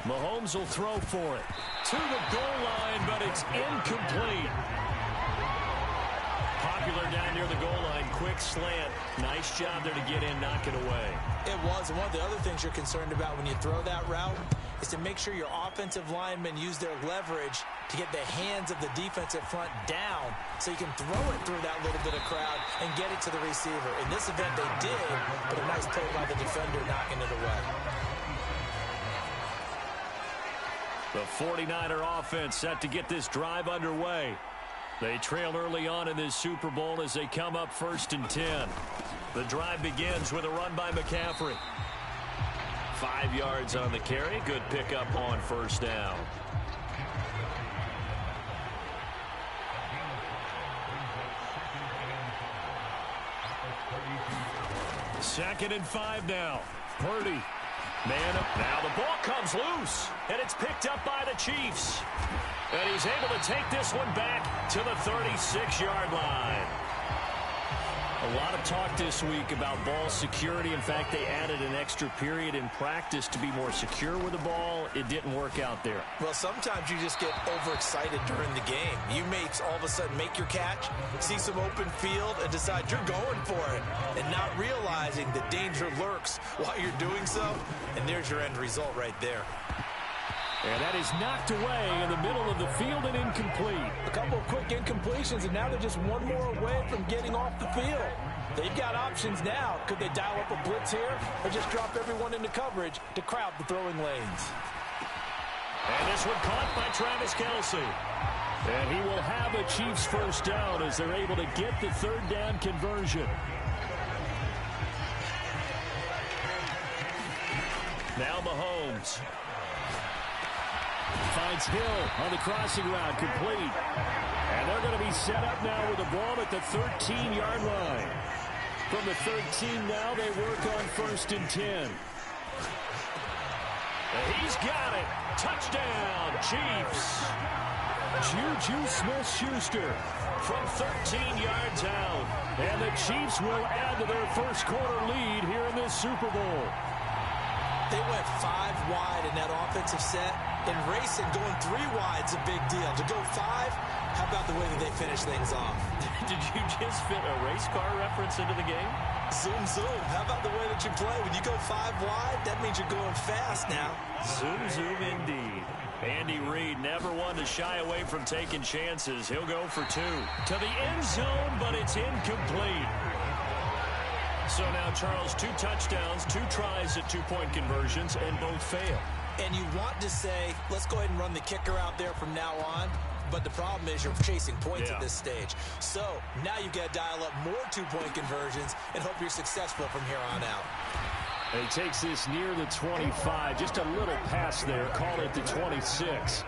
Mahomes will throw for it. To the goal line, but it's incomplete. Popular down near the goal line. Quick slant. Nice job there to get in, knock it away. It was. And one of the other things you're concerned about when you throw that route is to make sure your offensive linemen use their leverage to get the hands of the defensive front down so you can throw it through that little bit of crowd and get it to the receiver. In this event, they did, but a nice play by the defender knocking it away. The 49er offense set to get this drive underway. They trail early on in this Super Bowl as they come up 1st and 10. The drive begins with a run by McCaffrey. 5 yards on the carry. Good pickup on first down. Second and 5 now. Purdy. Man up. Now the ball comes loose, and it's picked up by the Chiefs. And he's able to take this one back to the 36-yard line. A lot of talk this week about ball security. In fact, they added an extra period in practice to be more secure with the ball. It didn't work out there. Well, sometimes you just get overexcited during the game. You may all of a sudden make your catch, see some open field, and decide you're going for it, and not realizing the danger lurks while you're doing so. And there's your end result right there. And that is knocked away in the middle of the field and incomplete. A couple of quick incompletions, and now they're just one more away from getting off the field. They've got options now. Could they dial up a blitz here or just drop everyone into coverage to crowd the throwing lanes? And this one caught by Travis Kelce. And he will have a Chiefs first down as they're able to get the third down conversion. Now Mahomes. Finds Hill on the crossing route, complete. And they're going to be set up now with the ball at the 13-yard line. From the 13 now, they work on 1st and 10. And he's got it. Touchdown, Chiefs. Juju Smith-Schuster from 13 yards out. And the Chiefs will add to their first quarter lead here in this Super Bowl. They went 5 wide in that offensive set. And racing, going 3 wide's a big deal. To go 5, how about the way that they finish things off? Did you just fit a race car reference into the game? Zoom, zoom. How about the way that you play? When you go 5 wide, that means you're going fast now. Zoom, zoom indeed. Andy Reid never one to shy away from taking chances. He'll go for 2. To the end zone, but it's incomplete. So now, Charles, 2 touchdowns, 2 tries at 2-point conversions, and both fail. And you want to say, let's go ahead and run the kicker out there from now on. But the problem is you're chasing points at this stage. So now you've got to dial up more 2-point conversions and hope you're successful from here on out. And he takes this near the 25. Just a little pass there. Call it the 26.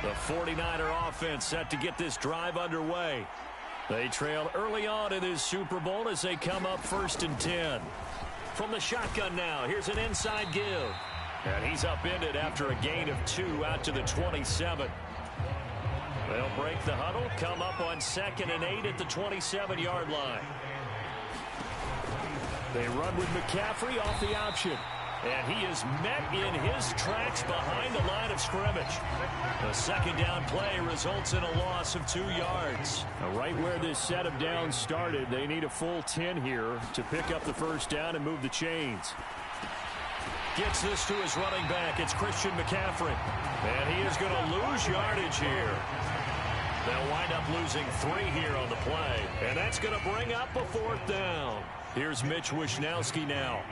The 49er offense set to get this drive underway. They trail early on in this Super Bowl as they come up 1st and 10. From the shotgun now, here's an inside give. And he's upended after a gain of 2 out to the 27. They'll break the huddle, come up on 2nd and 8 at the 27-yard line. They run with McCaffrey off the option. And he is met in his tracks behind the line of scrimmage. The second down play results in a loss of 2 yards. Now, right where this set of downs started, they need a full 10 here to pick up the first down and move the chains. Gets this to his running back. It's Christian McCaffrey. And he is going to lose yardage here. They'll wind up losing 3 here on the play. And that's going to bring up a 4th down. Here's Mitch Wishnowsky now.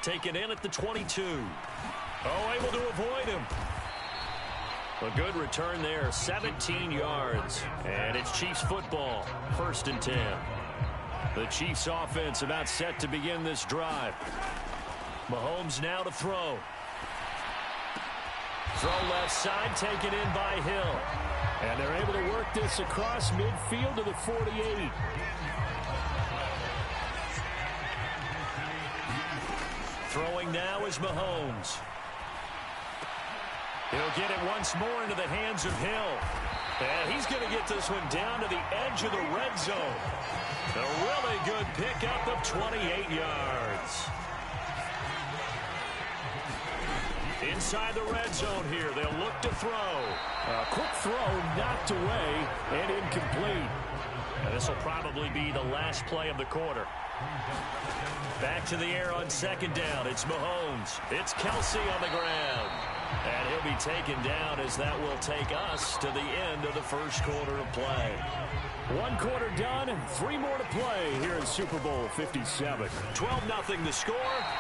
Taken in at the 22. Oh, able to avoid him. A good return there, 17 yards. And it's Chiefs football, 1st and 10. The Chiefs offense about set to begin this drive. Mahomes now to throw. Throw left side, taken in by Hill. And they're able to work this across midfield to the 48. Throwing now is Mahomes. He'll get it once more into the hands of Hill. And he's going to get this one down to the edge of the red zone. A really good pickup of 28 yards. Inside the red zone here, they'll look to throw. A quick throw knocked away and incomplete. And this will probably be the last play of the quarter. Back to the air on second down. It's Mahomes. It's Kelsey on the ground. And he'll be taken down as that will take us to the end of the first quarter of play. 1 quarter done and 3 more to play here in Super Bowl 57. 12-0 the score.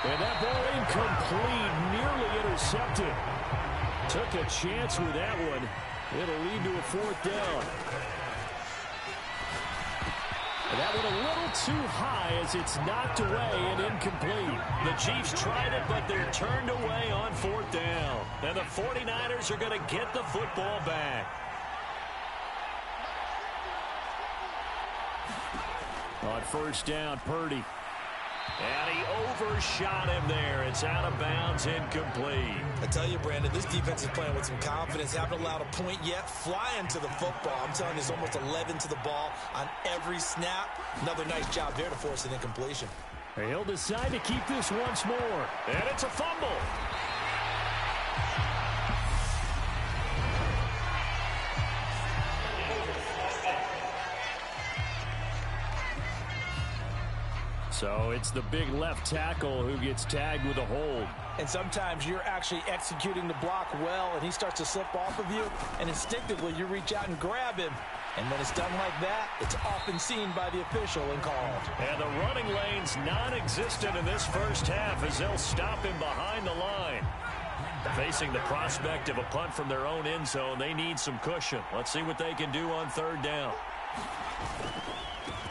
And that ball incomplete, nearly intercepted. Took a chance with that one. It'll lead to a 4th down. And that one a little too high as it's knocked away and incomplete. The Chiefs tried it, but they're turned away on 4th down. And the 49ers are going to get the football back. On first down, Purdy. And he overshot him there. It's out of bounds, incomplete. I tell you, Brandon, this defense is playing with some confidence. Haven't allowed a point yet. Flying to the football. I'm telling you, there's almost 11 to the ball on every snap. Another nice job there to force an incompletion. He'll decide to keep this once more. And it's a fumble. So it's the big left tackle who gets tagged with a hold. And sometimes you're actually executing the block well, and he starts to slip off of you, and instinctively you reach out and grab him. And when it's done like that, it's often seen by the official and called. And the running lane's non-existent in this first half as they'll stop him behind the line. Facing the prospect of a punt from their own end zone, they need some cushion. Let's see what they can do on 3rd down.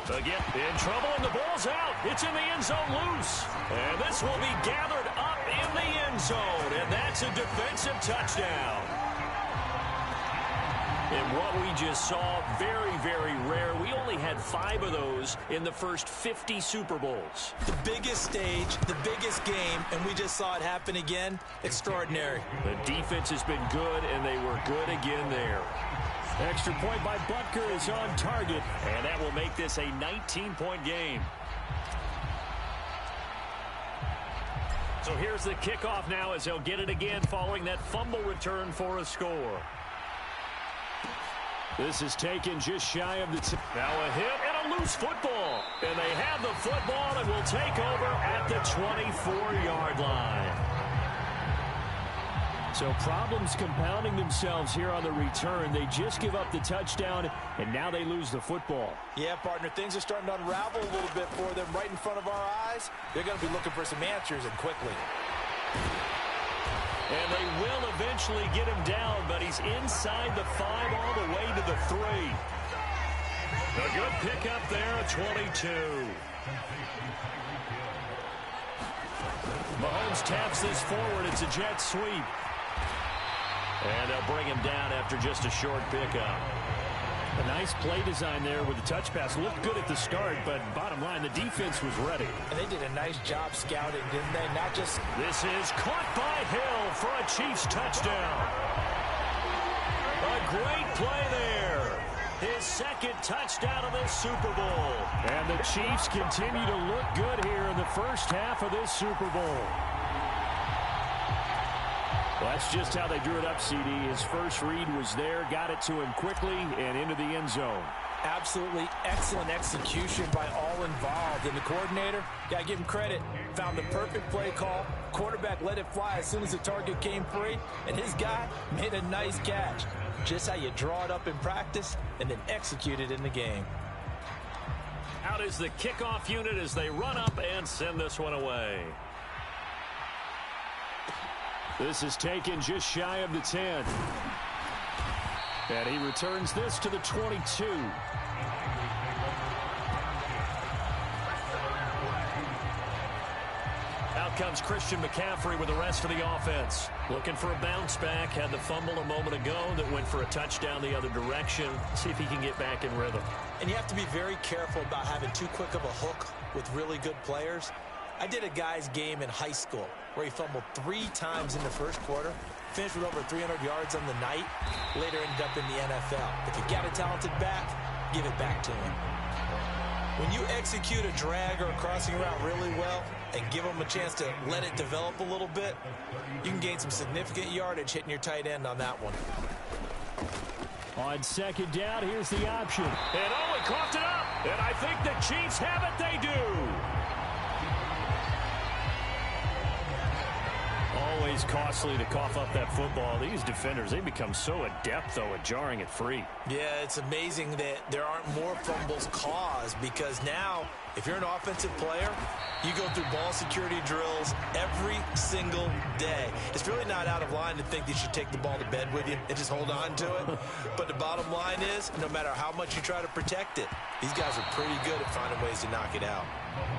Again, in trouble, and the ball's out. It's in the end zone loose. And this will be gathered up in the end zone. And that's a defensive touchdown. And what we just saw, very, very rare. We only had 5 of those in the first 50 Super Bowls. The biggest stage, the biggest game, and we just saw it happen again. Extraordinary. The defense has been good, and they were good again there. Extra point by Butker is on target. And that will make this a 19-point game. So here's the kickoff now as they'll get it again following that fumble return for a score. This is taken just shy of the... Now a hit and a loose football. And they have the football and will take over at the 24-yard line. So problems compounding themselves here on the return. They just give up the touchdown, and now they lose the football. Yeah, partner, things are starting to unravel a little bit for them right in front of our eyes. They're going to be looking for some answers, and quickly. And they will eventually get him down, but he's inside the 5 all the way to the 3. A good pickup there at 22. Mahomes taps this forward. It's a jet sweep. And they'll bring him down after just a short pickup. A nice play design there with the touch pass. Looked good at the start, but bottom line, the defense was ready. And they did a nice job scouting, didn't they? Not just... This is caught by Hill for a Chiefs touchdown. A great play there. His 2nd touchdown of this Super Bowl. And the Chiefs continue to look good here in the first half of this Super Bowl. Well, that's just how they drew it up, CD. His first read was there, got it to him quickly, and into the end zone. Absolutely excellent execution by all involved. And the coordinator, got to give him credit, found the perfect play call. Quarterback let it fly as soon as the target came free, and his guy made a nice catch. Just how you draw it up in practice and then execute it in the game. Out is the kickoff unit as they run up and send this one away. This is taken just shy of the 10. And he returns this to the 22. Out comes Christian McCaffrey with the rest of the offense. Looking for a bounce back. Had the fumble a moment ago that went for a touchdown the other direction. See if he can get back in rhythm. And you have to be very careful about having too quick of a hook with really good players. I did a guy's game in high school where he fumbled 3 times in the first quarter. finished with over 300 yards on the night. Later ended up in the NFL. If you got a talented back, give it back to him. When you execute a drag or a crossing route really well and give them a chance to let it develop a little bit, you can gain some significant yardage hitting your tight end on that one. On second down, here's the option. And he coughed it up. And I think the Chiefs have it. They do. Always costly to cough up that football. These defenders, they become so adept, though, at jarring it free. Yeah, it's amazing that there aren't more fumbles caused, because now, if you're an offensive player, you go through ball security drills every single day. It's really not out of line to think that you should take the ball to bed with you and just hold on to it. But the bottom line is, no matter how much you try to protect it, these guys are pretty good at finding ways to knock it out.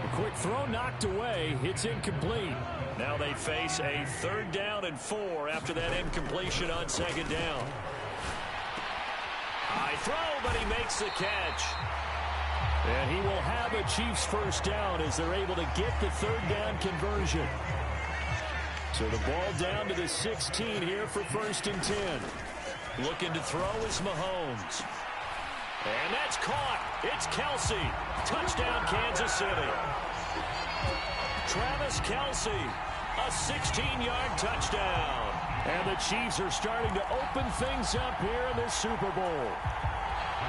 A quick throw knocked away. It's incomplete. Now they face a 3rd down and 4 after that incompletion on 2nd down. High throw, but he makes the catch. And he will have a Chiefs 1st down as they're able to get the 3rd down conversion. So the ball down to the 16 here for 1st and 10. Looking to throw is Mahomes. And that's caught. It's Kelsey. Touchdown, Kansas City. Travis Kelsey, a 16-yard touchdown. And the Chiefs are starting to open things up here in this Super Bowl.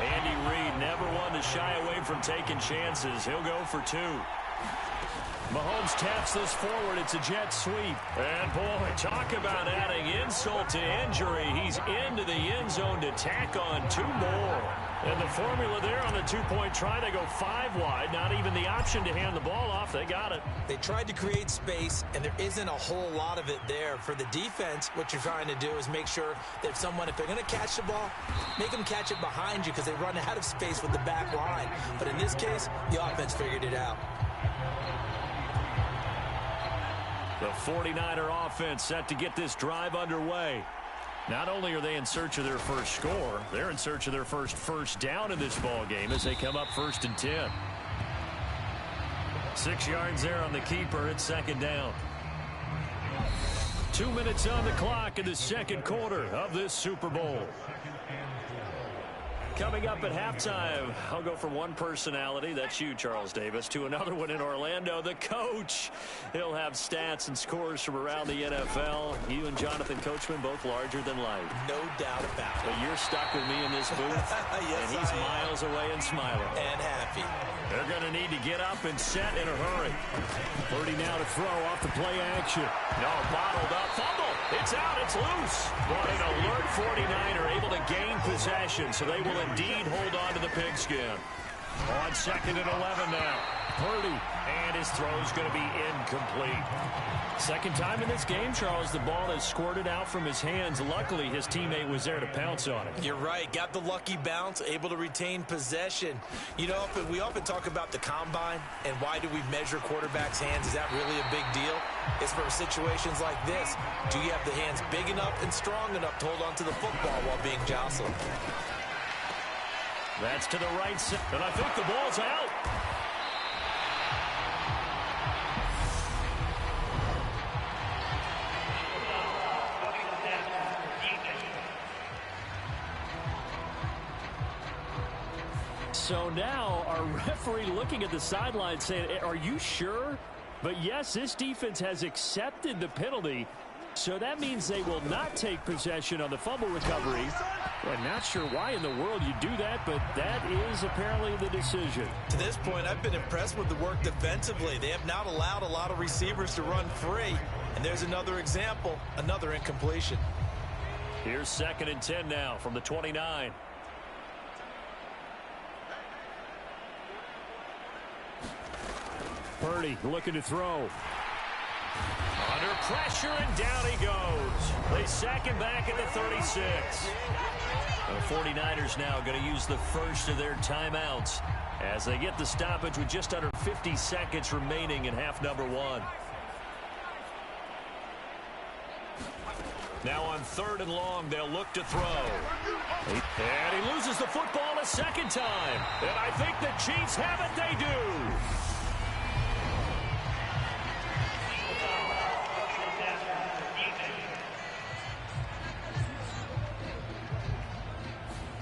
Andy Reid never one to shy away from taking chances. He'll go for 2. Mahomes taps this forward. It's a jet sweep. And, boy, talk about adding insult to injury. He's into the end zone to tack on 2 more. And the formula there on the 2-point try, they go 5 wide. Not even the option to hand the ball off. They got it. They tried to create space, and there isn't a whole lot of it there. For the defense, what you're trying to do is make sure that if they're going to catch the ball, make them catch it behind you, because they run out of space with the back line. But in this case, the offense figured it out. The 49er offense set to get this drive underway. Not only are they in search of their first score, they're in search of their first down in this ball game as they come up 1st and 10. 6 yards there on the keeper. It's 2nd down. 2 minutes on the clock in the 2nd quarter of this Super Bowl. Coming up at halftime, I'll go from one personality, that's you, Charles Davis, to another one in Orlando, the coach. He'll have stats and scores from around the NFL. You and Jonathan Coachman, both larger than life. No doubt about it. But you're stuck with me in this booth, yes, and he's miles away and smiling. And happy. They're going to need to get up and set in a hurry. Purdy now to throw off the play action. No, bottled up. Fumble. It's out. It's loose. But an alert 49er able to gain possession, so they will indeed hold on to the pigskin. On 2nd and 11 now. Purdy. And his throw's going to be incomplete. Second time in this game, Charles, the ball has squirted out from his hands. Luckily, his teammate was there to pounce on it. You're right. Got the lucky bounce, able to retain possession. You know, we often talk about the combine and why do we measure quarterbacks' hands. Is that really a big deal? It's for situations like this. Do you have the hands big enough and strong enough to hold on to the football while being jostled? That's to the right side, and I think the ball's out. So now our referee looking at the sideline saying, are you sure? But yes, this defense has accepted the penalty. So that means they will not take possession on the fumble recovery. I'm not sure why in the world you do that, but that is apparently the decision. To this point, I've been impressed with the work defensively. They have not allowed a lot of receivers to run free. And there's another example, another incompletion. Here's 2nd and 10 now from the 29. Purdy looking to throw. Under pressure, and down he goes. They sack him back at the 36. The 49ers now going to use the first of their timeouts as they get the stoppage with just under 50 seconds remaining in half number 1. Now on 3rd and long, they'll look to throw. And he loses the football a second time. And I think the Chiefs have it. They do.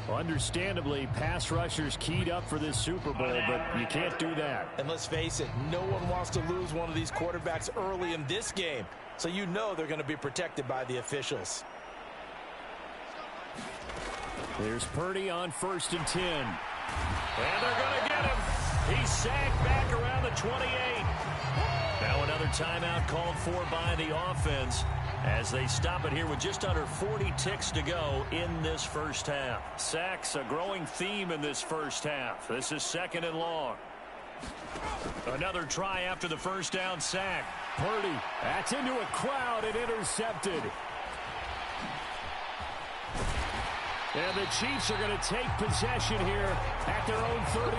Well, understandably, pass rushers keyed up for this Super Bowl, but you can't do that. And let's face it, no one wants to lose one of these quarterbacks early in this game. So you know they're going to be protected by the officials. There's Purdy on 1st and 10. And they're going to get him. He's sacked back around the 28. Now another timeout called for by the offense as they stop it here with just under 40 ticks to go in this first half. Sacks, a growing theme in this first half. This is 2nd and long. Another try after the first down sack. Purdy, that's into a crowd and intercepted. And the Chiefs are going to take possession here at their own 33.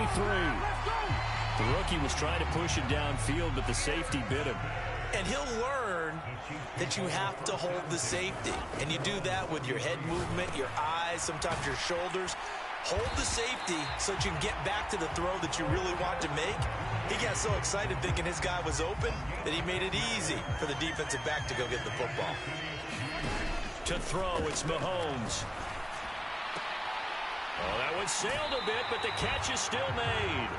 The rookie was trying to push it downfield, but the safety bit him. And he'll learn that you have to hold the safety. And you do that with your head movement, your eyes, sometimes your shoulders. Hold the safety so that you can get back to the throw that you really want to make. He got so excited thinking his guy was open that he made it easy for the defensive back to go get the football. To throw, it's Mahomes. Oh, that one sailed a bit, but the catch is still made.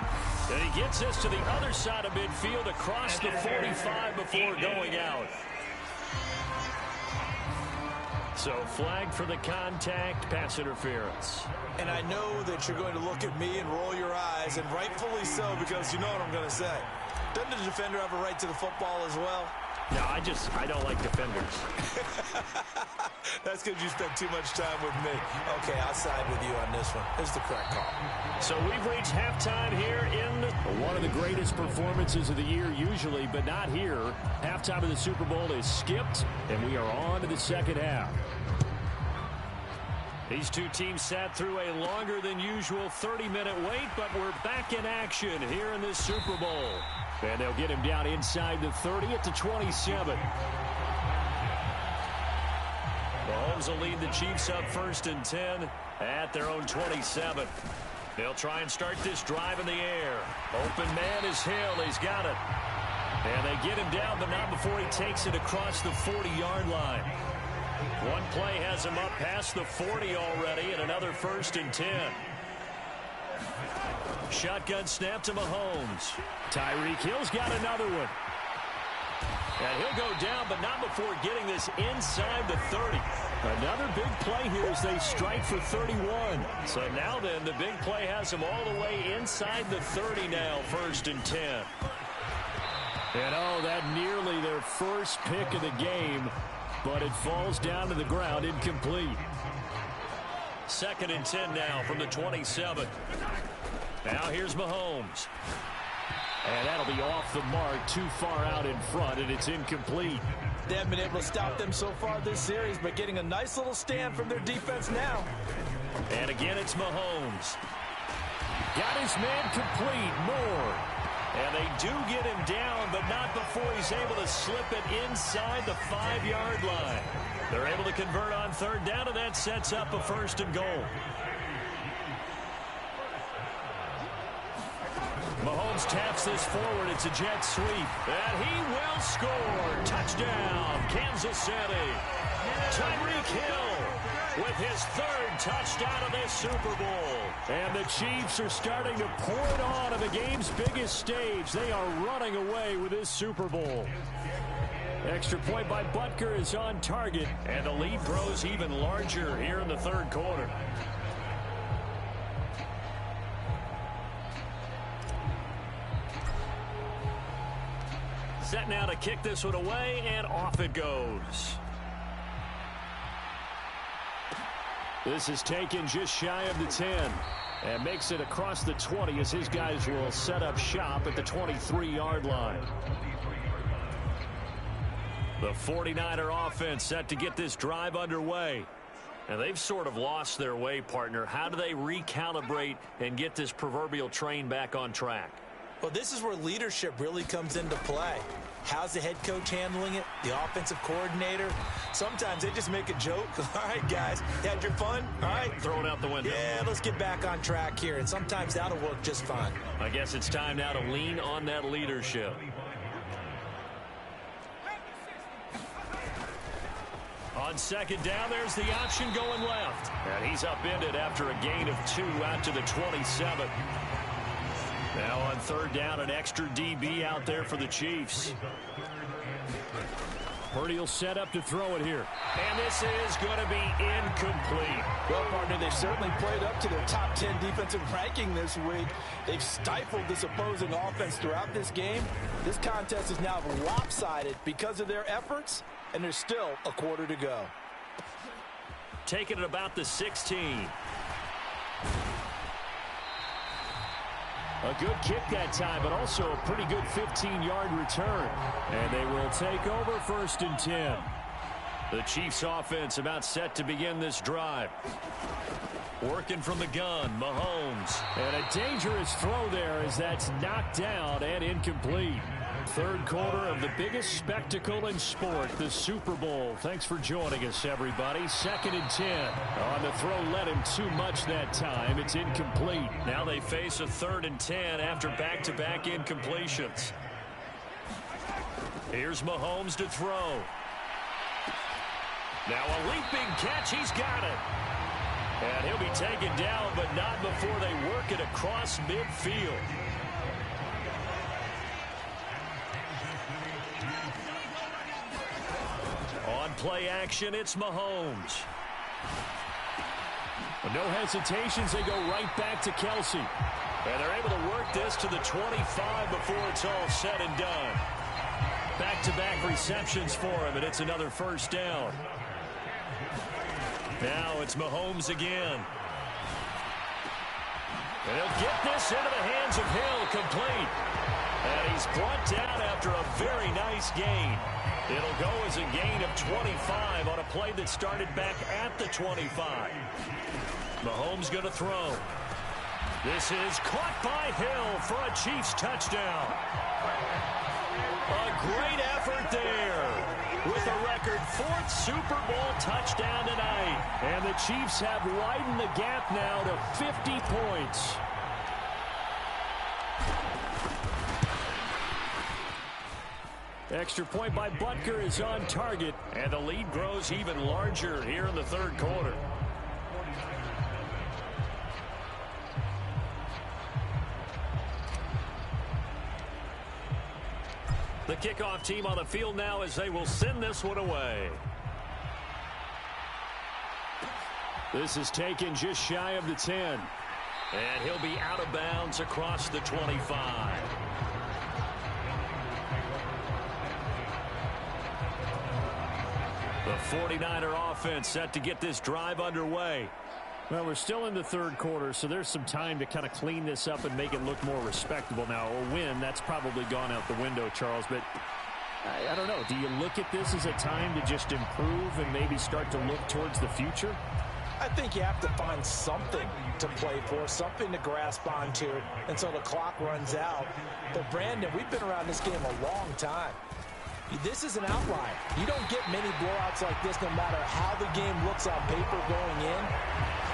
And he gets us to the other side of midfield across the 45 before going out. So flag for the contact, pass interference. And I know that you're going to look at me and roll your eyes, and rightfully so, because you know what I'm going to say. Doesn't the defender have a right to the football as well? No, I don't like defenders. That's because you spent too much time with me. Okay, I'll side with you on this one. This is the correct call. So we've reached halftime here in one of the greatest performances of the year usually, but not here. Halftime of the Super Bowl is skipped, and we are on to the second half. These two teams sat through a longer than usual 30-minute wait, but we're back in action here in this Super Bowl. And they'll get him down inside the 30 at the 27. Mahomes will lead the Chiefs up 1st and 10 at their own 27. They'll try and start this drive in the air. Open man is Hill. He's got it. And they get him down, but not before he takes it across the 40-yard line. One play has him up past the 40 already, and another 1st and 10. Shotgun snap to Mahomes. Tyreek Hill's got another one. And he'll go down, but not before getting this inside the 30. Another big play here as they strike for 31. So now then, the big play has them all the way inside the 30 now, 1st and 10. And oh, that nearly their first pick of the game, but it falls down to the ground incomplete. 2nd and 10 now from the 27. Now here's Mahomes. And that'll be off the mark, too far out in front, and it's incomplete. They haven't been able to stop them so far this series, but getting a nice little stand from their defense now. And again, it's Mahomes. Got his man complete, Moore. And they do get him down, but not before he's able to slip it inside the 5-yard line. They're able to convert on 3rd down, and that sets up a 1st and goal. Mahomes taps this forward. It's a jet sweep. And he will score. Touchdown, Kansas City. Tyreek Hill with his 3rd touchdown of this Super Bowl. And the Chiefs are starting to pour it on the game's biggest stage. They are running away with this Super Bowl. Extra point by Butker is on target. And the lead grows even larger here in the 3rd quarter. Set now to kick this one away, and off it goes. This is taken just shy of the 10 and makes it across the 20 as his guys will set up shop at the 23-yard line. The 49er offense set to get this drive underway. And they've sort of lost their way, partner. How do they recalibrate and get this proverbial train back on track? Well, this is where leadership really comes into play. How's the head coach handling it? The offensive coordinator? Sometimes they just make a joke. All right, guys, you had your fun? All right. Throw it out the window. Yeah, let's get back on track here. And sometimes that'll work just fine. I guess it's time now to lean on that leadership. On second down, there's the option going left. And he's upended after a gain of 2 out to the 27. Now on third down, an extra DB out there for the Chiefs. Purdy will set up to throw it here. And this is going to be incomplete. Well, partner, they've certainly played up to their top 10 defensive ranking this week. They've stifled this opposing offense throughout this game. This contest is now lopsided because of their efforts, and there's still a quarter to go. Taking it about the 16. A good kick that time, but also a pretty good 15-yard return. And they will take over 1st and 10. The Chiefs offense about set to begin this drive. Working from the gun, Mahomes. And a dangerous throw there as that's knocked down and incomplete. Third quarter of the biggest spectacle in sport, the Super Bowl. Thanks for joining us, everybody. 2nd and 10. On the throw, led him too much that time. It's incomplete. Now they face a 3rd and 10 after back-to-back incompletions. Here's Mahomes to throw. Now a leaping catch. He's got it. And he'll be taken down, but not before they work it across midfield. On play action, it's Mahomes. No hesitations, they go right back to Kelsey. And they're able to work this to the 25 before it's all said and done. Back-to-back receptions for him, and it's another 1st down. Now it's Mahomes again. And he'll get this into the hands of Hill, complete. And he's brought down after a very nice gain. It'll go as a gain of 25 on a play that started back at the 25. Mahomes going to throw. This is caught by Hill for a Chiefs touchdown. A great effort there with a record 4th Super Bowl touchdown tonight. And the Chiefs have widened the gap now to 50 points. Extra point by Butker is on target. And the lead grows even larger here in the 3rd quarter. The kickoff team on the field now as they will send this one away. This is taken just shy of the 10. And he'll be out of bounds across the 25. The 49er offense set to get this drive underway. Well, we're still in the 3rd quarter, so there's some time to kind of clean this up and make it look more respectable now. A win, that's probably gone out the window, Charles, but I don't know. Do you look at this as a time to just improve and maybe start to look towards the future? I think you have to find something to play for, something to grasp onto until the clock runs out. But, Brandon, we've been around this game a long time. This is an outlier. You don't get many blowouts like this no matter how the game looks on paper going in.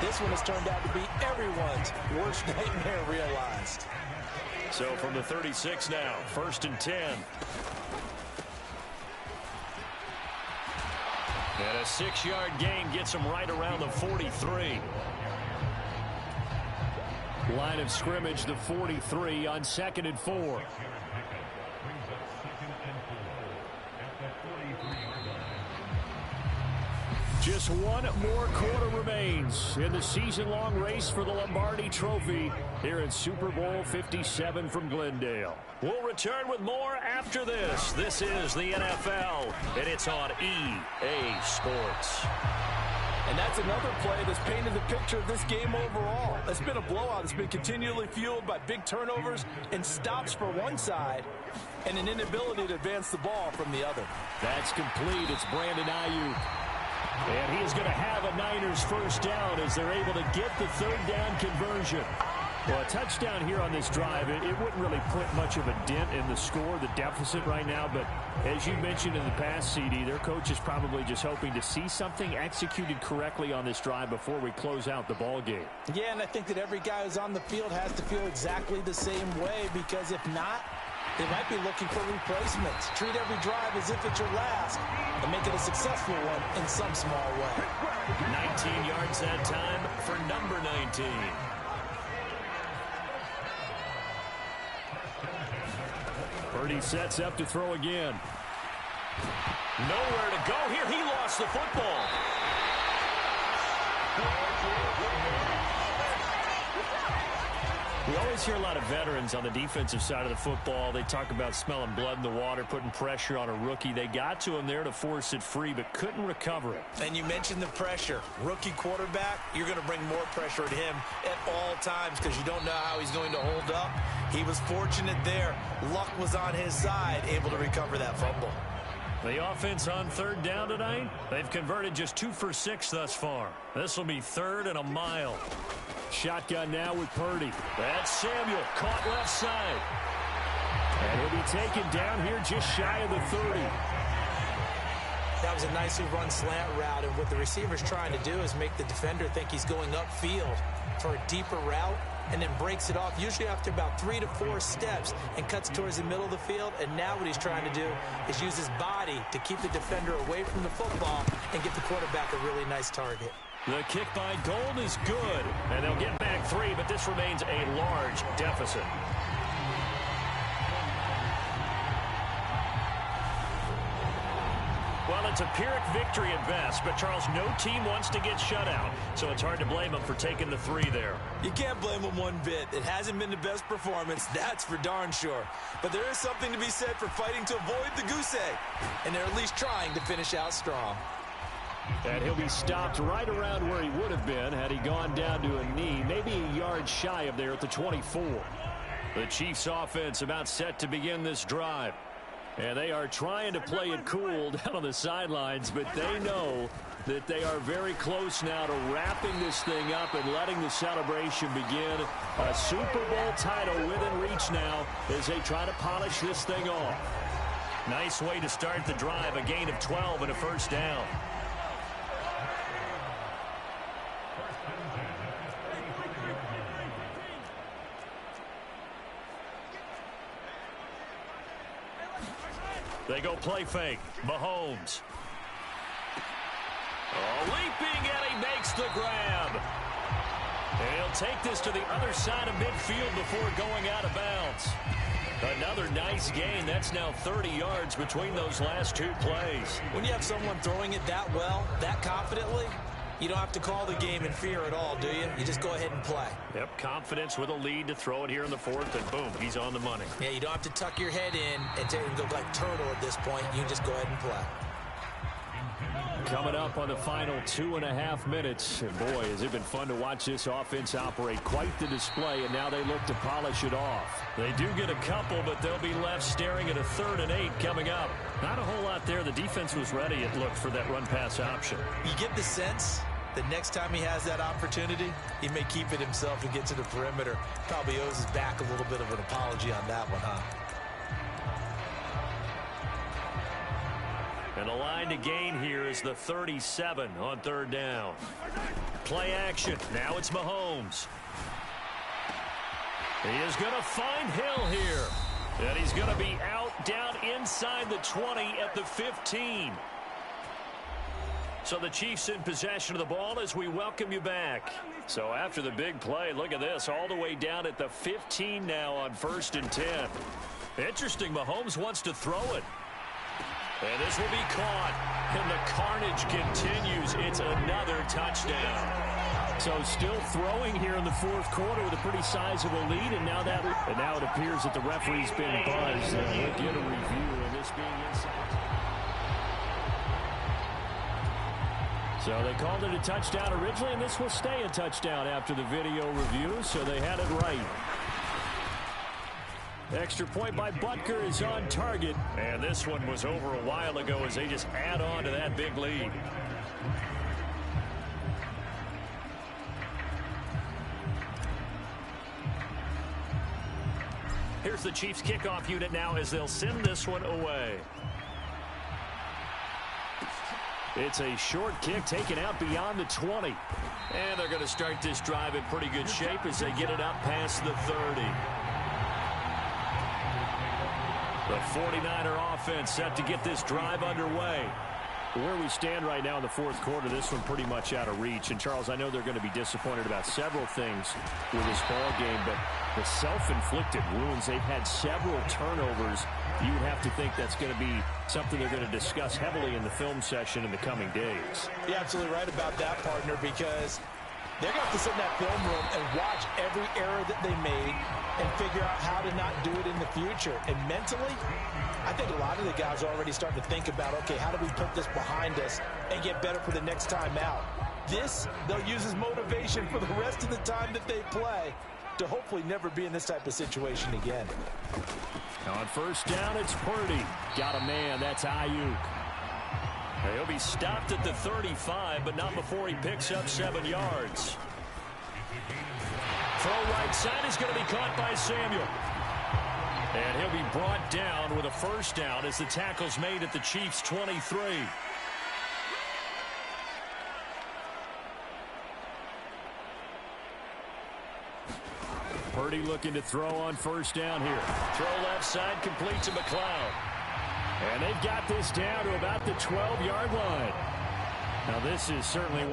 This one has turned out to be everyone's worst nightmare realized. So from the 36 now, 1st and 10. And a 6-yard gain gets him right around the 43. Line of scrimmage, the 43 on 2nd and 4. Just one more quarter remains in the season-long race for the Lombardi Trophy here at Super Bowl 57 from Glendale. We'll return with more after this. This is the NFL, and it's on EA Sports. And that's another play that's painted the picture of this game overall. It's been a blowout. It's been continually fueled by big turnovers and stops for one side and an inability to advance the ball from the other. That's complete. It's Brandon Ayuk. And he is going to have a Niners 1st down as they're able to get the 3rd down conversion. Well, a touchdown here on this drive, it wouldn't really put much of a dent in the score, the deficit right now. But as you mentioned in the past, CD, their coach is probably just hoping to see something executed correctly on this drive before we close out the ball game. Yeah, and I think that every guy who's on the field has to feel exactly the same way, because if not, They might be looking for replacements. Treat every drive as if it's your last and make it a successful one in some small way. 19 yards that time for number 19. Purdy sets up to throw again. Nowhere to go here. He lost the football. We always hear a lot of veterans on the defensive side of the football. They talk about smelling blood in the water, putting pressure on a rookie. They got to him there to force it free, but couldn't recover it. And you mentioned the pressure. Rookie quarterback, you're going to bring more pressure at him at all times because you don't know how he's going to hold up. He was fortunate there. Luck was on his side, able to recover that fumble. The offense on third down tonight, they've converted just 2 for 6 thus far. This will be 3rd and a mile. Shotgun now with Purdy. That's Samuel, caught left side. And he'll be taken down here just shy of the 30. That was a nicely run slant route, and what the receiver's trying to do is make the defender think he's going upfield for a deeper route, and then breaks it off, usually after about 3 to 4 steps, and cuts towards the middle of the field. And now what he's trying to do is use his body to keep the defender away from the football and get the quarterback a really nice target. The kick by Gold is good, and they'll get back 3, but this remains a large deficit. Well, it's a Pyrrhic victory at best, but Charles, no team wants to get shut out, so it's hard to blame them for taking the 3 there. You can't blame them one bit. It hasn't been the best performance, that's for darn sure. But there is something to be said for fighting to avoid the goose egg, and they're at least trying to finish out strong. And he'll be stopped right around where he would have been had he gone down to a knee, maybe a yard shy of there at the 24. The Chiefs offense about set to begin this drive. And they are trying to play it cool down on the sidelines, but they know that they are very close now to wrapping this thing up and letting the celebration begin. A Super Bowl title within reach now as they try to polish this thing off. Nice way to start the drive, a gain of 12 and a first down. They go play fake. Mahomes. Oh, leaping, and he makes the grab. And he'll take this to the other side of midfield before going out of bounds. Another nice gain. That's now 30 yards between those last 2 plays. When you have someone throwing it that well, that confidently, you don't have to call the game in fear at all, do you? You just go ahead and play. Yep, confidence with a lead to throw it here in the 4th, and boom, he's on the money. Yeah, you don't have to tuck your head in and go like turtle at this point. You can just go ahead and play. Coming up on the final 2.5 minutes. And boy, has it been fun to watch this offense operate. Quite the display, and now they look to polish it off. They do get a couple, but they'll be left staring at a 3rd and 8 coming up. Not a whole lot there. The defense was ready, it looked, for that run-pass option. You get the sense that next time he has that opportunity, he may keep it himself and get to the perimeter. Probably owes his back a little bit of an apology on that one, huh? And the line to gain here is the 37 on 3rd down. Play action. Now it's Mahomes. He is going to find Hill here. And he's going to be out down inside the 20 at the 15. So the Chiefs in possession of the ball as we welcome you back. So after the big play, look at this, all the way down at the 15 now on 1st and 10. Interesting, Mahomes wants to throw it. And this will be caught. And the carnage continues. It's another touchdown. So still throwing here in the 4th quarter with a pretty sizable lead. And now it appears that the referee's been buzzed. And we'll get a review of this being inside. So they called it a touchdown originally, and this will stay a touchdown after the video review, so they had it right. Extra point by Butker is on target. And this one was over a while ago as they just add on to that big lead. Here's the Chiefs kickoff unit now as they'll send this one away. It's a short kick taken out beyond the 20. And they're going to start this drive in pretty good shape as they get it up past the 30. The 49er offense set to get this drive underway. Where we stand right now in the fourth quarter, this one pretty much out of reach. And, Charles, I know they're going to be disappointed about several things with this ball game, but the self-inflicted wounds, they've had several turnovers. You would have to think that's going to be something they're going to discuss heavily in the film session in the coming days. You're absolutely right about that, partner, because they're going to have to sit in that film room and watch every error that they made and figure out how to not do it in the future. And mentally, I think a lot of the guys are already starting to think about, okay, how do we put this behind us and get better for the next time out? This, they'll use as motivation for the rest of the time that they play to hopefully never be in this type of situation again. On first down, it's Purdy. Got a man. That's Ayuk. He'll be stopped at the 35, but not before he picks up 7 yards. Throw right side is going to be caught by Samuel. And he'll be brought down with a first down as the tackle's made at the Chiefs' 23. Purdy looking to throw on first down here. Throw left side, complete to McLeod. And they've got this down to about the 12-yard line. Now this is certainly...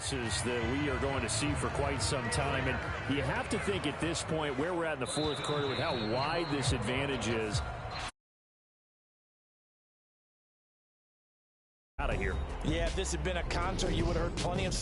losses that we are going to see for quite some time. And you have to think at this point where we're at in the fourth quarter with how wide this advantage is. Out of here. Yeah, if this had been a counter, you would have heard plenty of